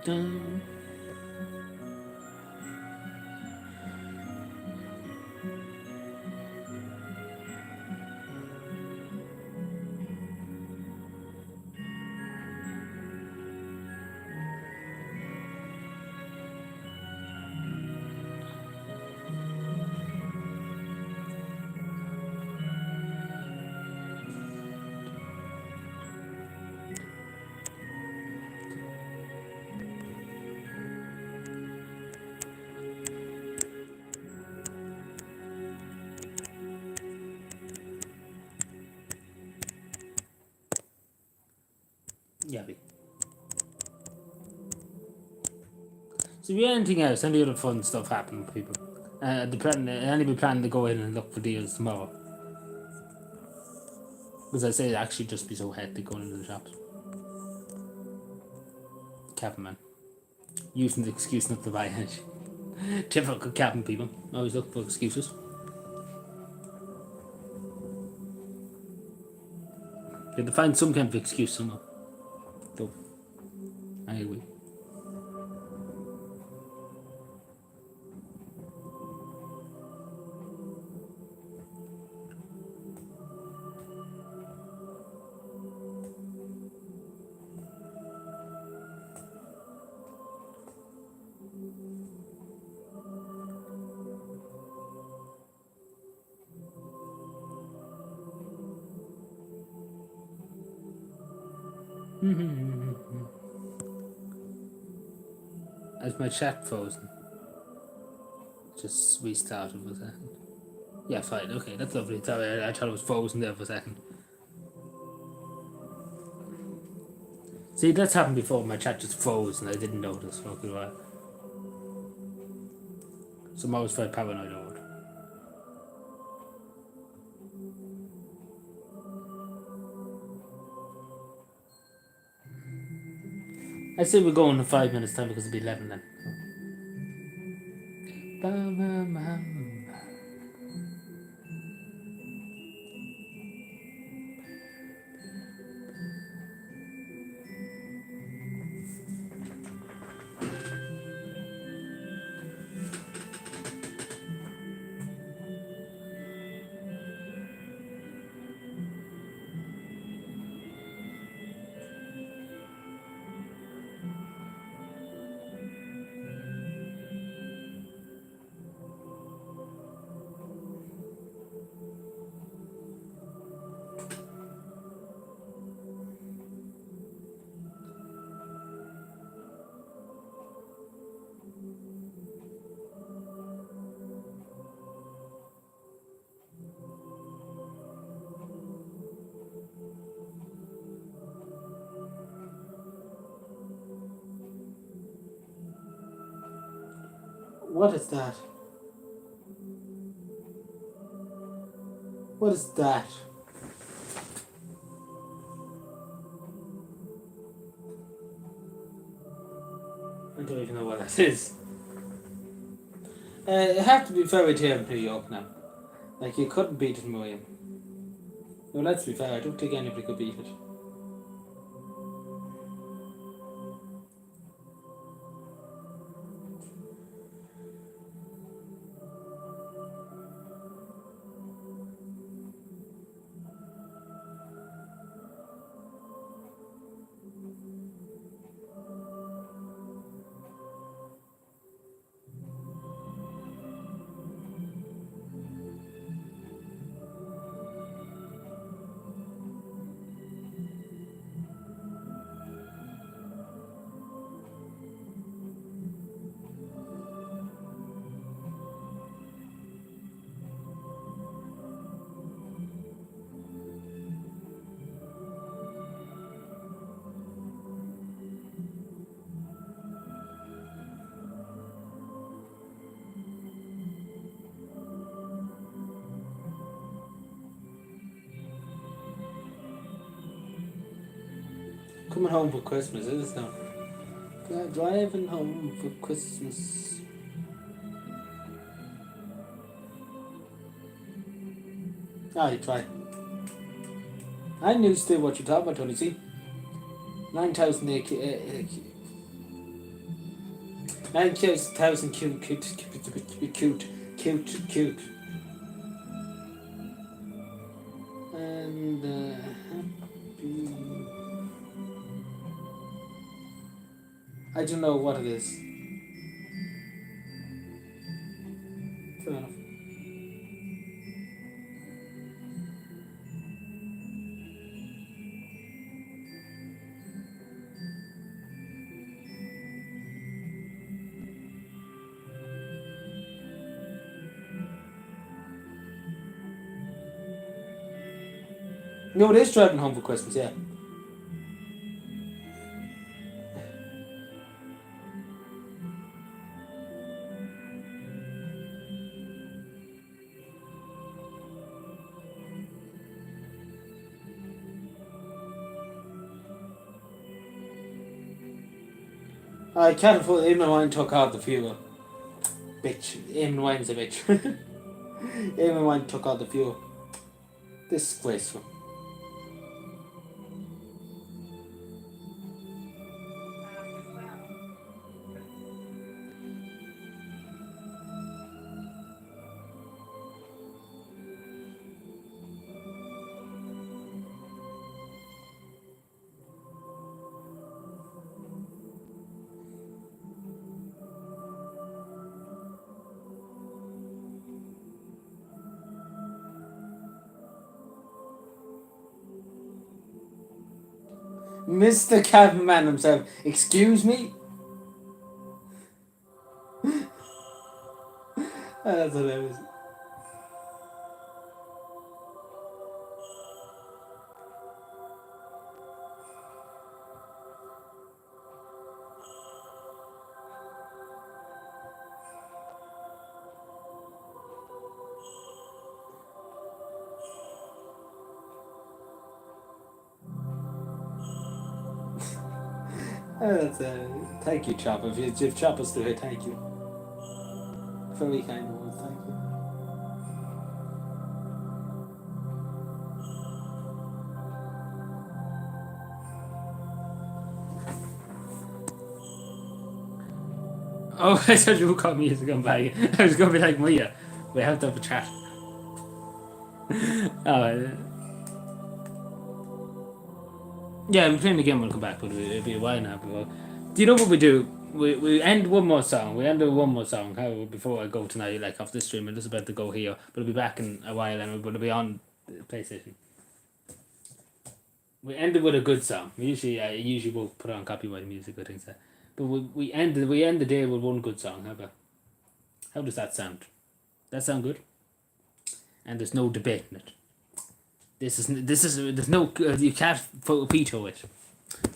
Dun. Yabby. So if you have anything else, any other fun stuff happening, people? Be planning to go in and look for deals tomorrow. Because I say it actually just be so hectic going into the shops. Captain man. Using the excuse not to buy anything. Typical Captain people. Always look for excuses. You have to find some kind of excuse somewhere. So, I agree. Has my chat frozen? Just restarted for a second. Yeah, fine. Okay, that's lovely. Sorry, I thought it was frozen there for a second. See, that's happened before. My chat just froze and I didn't notice for a good while. So I'm always very paranoid over it. I say we're going in 5 minutes time because it'll be 11 then. What is that? What is that? I don't even know what that is. It have to be Fairy Tale of New York now. Like, you couldn't beat it, William. No, let's be fair, I don't think anybody could beat it. Coming home for Christmas, is it now? Driving home for Christmas. You try. I knew still what you're talking about, Tony. See? 9,000 9,000 cute. And happy. I don't know what it is. Fair enough. No, it is driving home for Christmas, yeah. I can't afford Eamon Wine took out the fuel. Bitch. Eamon Wine's a bitch. Eamon Wine took out the fuel. Disgraceful. Mr. Cabman himself. Excuse me? That's hilarious. That's thank you, Chopper. If Chopper's still here, thank you. Very kind words, thank you. Oh, I thought you would call me to come back. I was going to be like, Mia, we have to have a chat. Yeah, I'm playing the game. We'll come back, but it'll be a while now. Before. Do you know what we do? We end one more song. We end with one more song. How before I go tonight, like off this stream, I'm just about to go here, but I'll be back in a while, and we'll be on PlayStation. We ended with a good song. I usually will put on copyright music or things like that. But we end the day with one good song. How does that sound? That sound good? And there's no debate in it. There's no you can't veto it.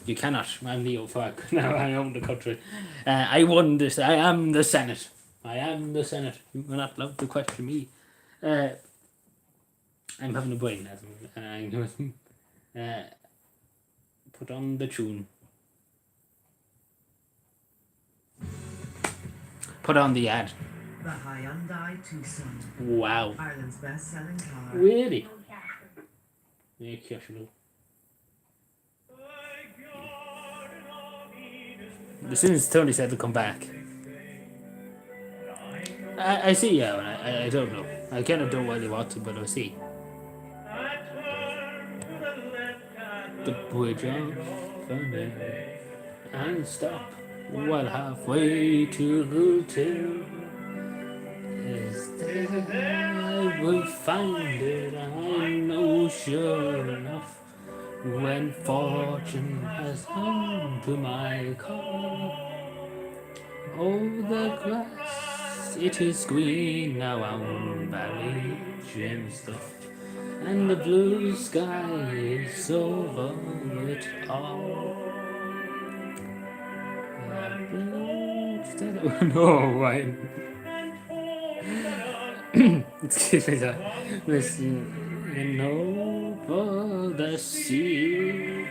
You cannot. I'm Leo Fark. Now I own the country. I won this. I am the Senate. I am the Senate. You are not allowed to question me. I'm having a brain as I'm going to put on the tune. Put on the ad. The Hyundai Tucson, Wow. Ireland's best-selling car. Really? Yeah, casual. As soon as Tony said to come back, I see. Yeah, I don't know. I kind of don't really want to, but I see. The bridge of thunder and stop while halfway to the hotel. Is there I will find it? I know sure enough. When fortune has come to my car, oh, the grass, it is green now on Ballyjimstuff, and the blue sky is over it all. No, why? Excuse me, sir. Listen, over the sea,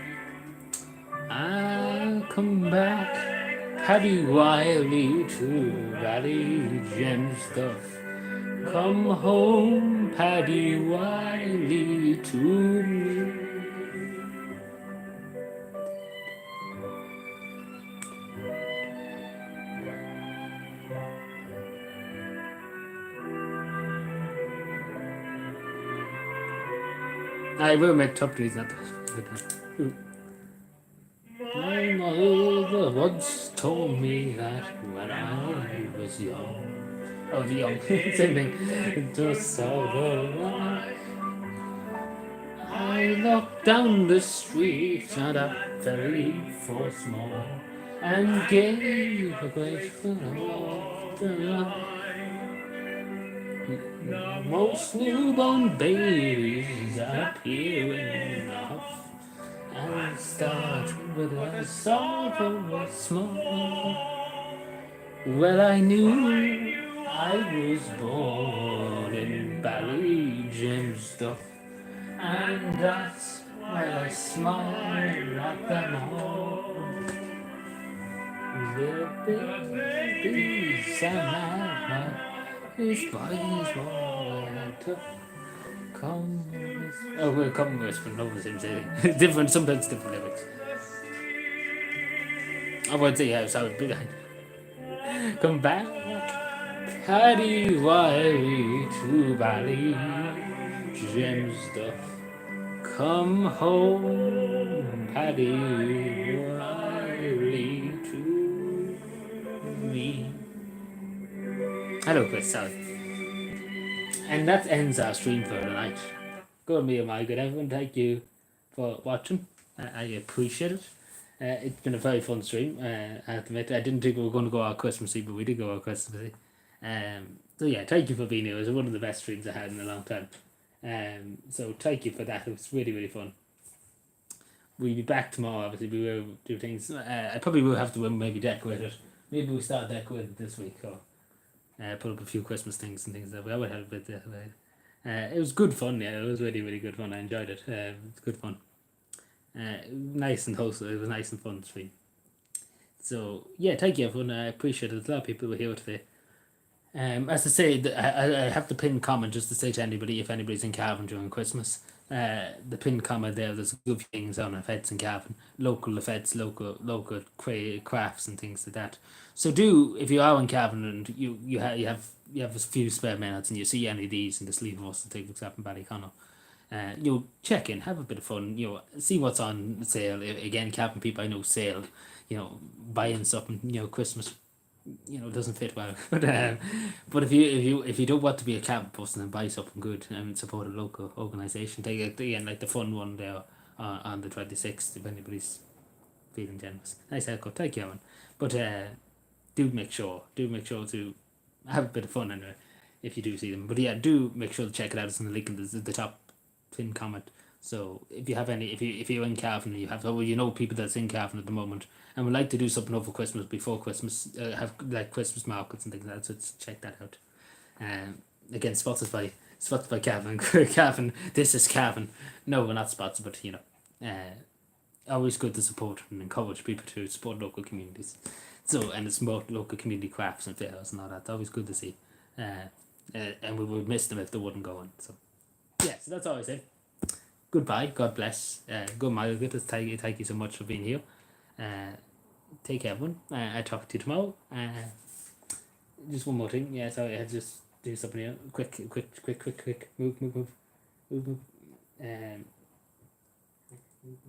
I'll come back, Paddy Wiley to Ballyjimstuff. Come home, Paddy Wiley to me. I will make top trees, not good. My mother once told me that when I was young. Oh, the young. Same thing. Just saw the light. I looked down the street and a ferry for small and gave a grateful laughter. Most newborn babies appear in the house and start with a sorrow small. Well, I knew I was born in Ballyjimstuff, and that's why I smile at them all. The babies and my his body's warm to come with. Oh, we'll come with, but no, the same thing. Different, sometimes different lyrics. I won't say how it sounds, but come back, Paddy Wiley to Ballyjimstuff. Come home, Paddy Wiley to me. Hello, Chris. Sorry. And that ends our stream for tonight. Good me and my good everyone. Thank you for watching. I appreciate it. It's been a very fun stream. I have to admit, I didn't think we were going to go out Christmas Eve, but we did go out Christmas Eve. So yeah, thank you for being here. It was one of the best streams I had in a long time. So thank you for that. It was really, really fun. We'll be back tomorrow. Obviously, we will do things. I probably will have to maybe decorate it. Maybe we'll start decorating this week or. Put up a few Christmas things and things that we always had a bit there. It was good fun, yeah. It was really, really good fun. I enjoyed it. It's good fun. Nice and wholesome. It was nice and fun stream. So yeah, thank you everyone. I appreciate it. A lot of people were here today. As I say, I have the pinned comment just to say to anybody if anybody's in Cavan during Christmas. The pinned comment there. There's good things on effects in Cavan, local effects, local crafts and things like that. So do, if you are in Cavan and you have a few spare minutes and you see any of these in the Sleeve of Us and things like that in Ballyconnell, you'll check in, have a bit of fun, see what's on sale. Again, Cavan people I know sale, buying stuff and Christmas, doesn't fit well. But if you don't want to be a Cavan person and buy something good and support a local organisation, take again like the fun one there on the 26th if anybody's feeling generous. Nice haircut, thank you, Evan. But do make sure to have a bit of fun anyway if you do see them. But yeah, do make sure to check it out. It's in the link in the top pinned comment So if you have any, if you're in Cavan, you have, well, you know people that's in Cavan at the moment, and would like to do something over Christmas, before Christmas, have like Christmas markets and things like that. So check that out. Again, Spotify Cavan, Cavan. This is Cavan. No, we're not sponsored, but you know, always good to support and encourage people to support local communities. So, and it's more local community crafts and fairs and all that. It's always good to see. And we would miss them if they wouldn't go on. So, yeah, so that's all I say. Goodbye. God bless. Good Margaret. Thank you so much for being here. Take care, everyone. I'll talk to you tomorrow. Just one more thing. Yeah, sorry, I had to just do something here. Quick. Move.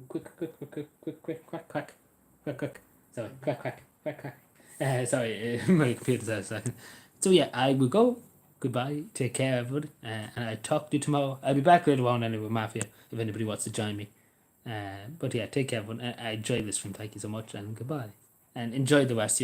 Quack. Sorry, quack. Sorry, my computer's out a second. So yeah, I will go. Goodbye. Take care, everybody. And I'll talk to you tomorrow. I'll be back later on anyway with Mafia if anybody wants to join me. But yeah, take care, everyone. I enjoyed this film. Thank you so much, and goodbye. And enjoy the rest of your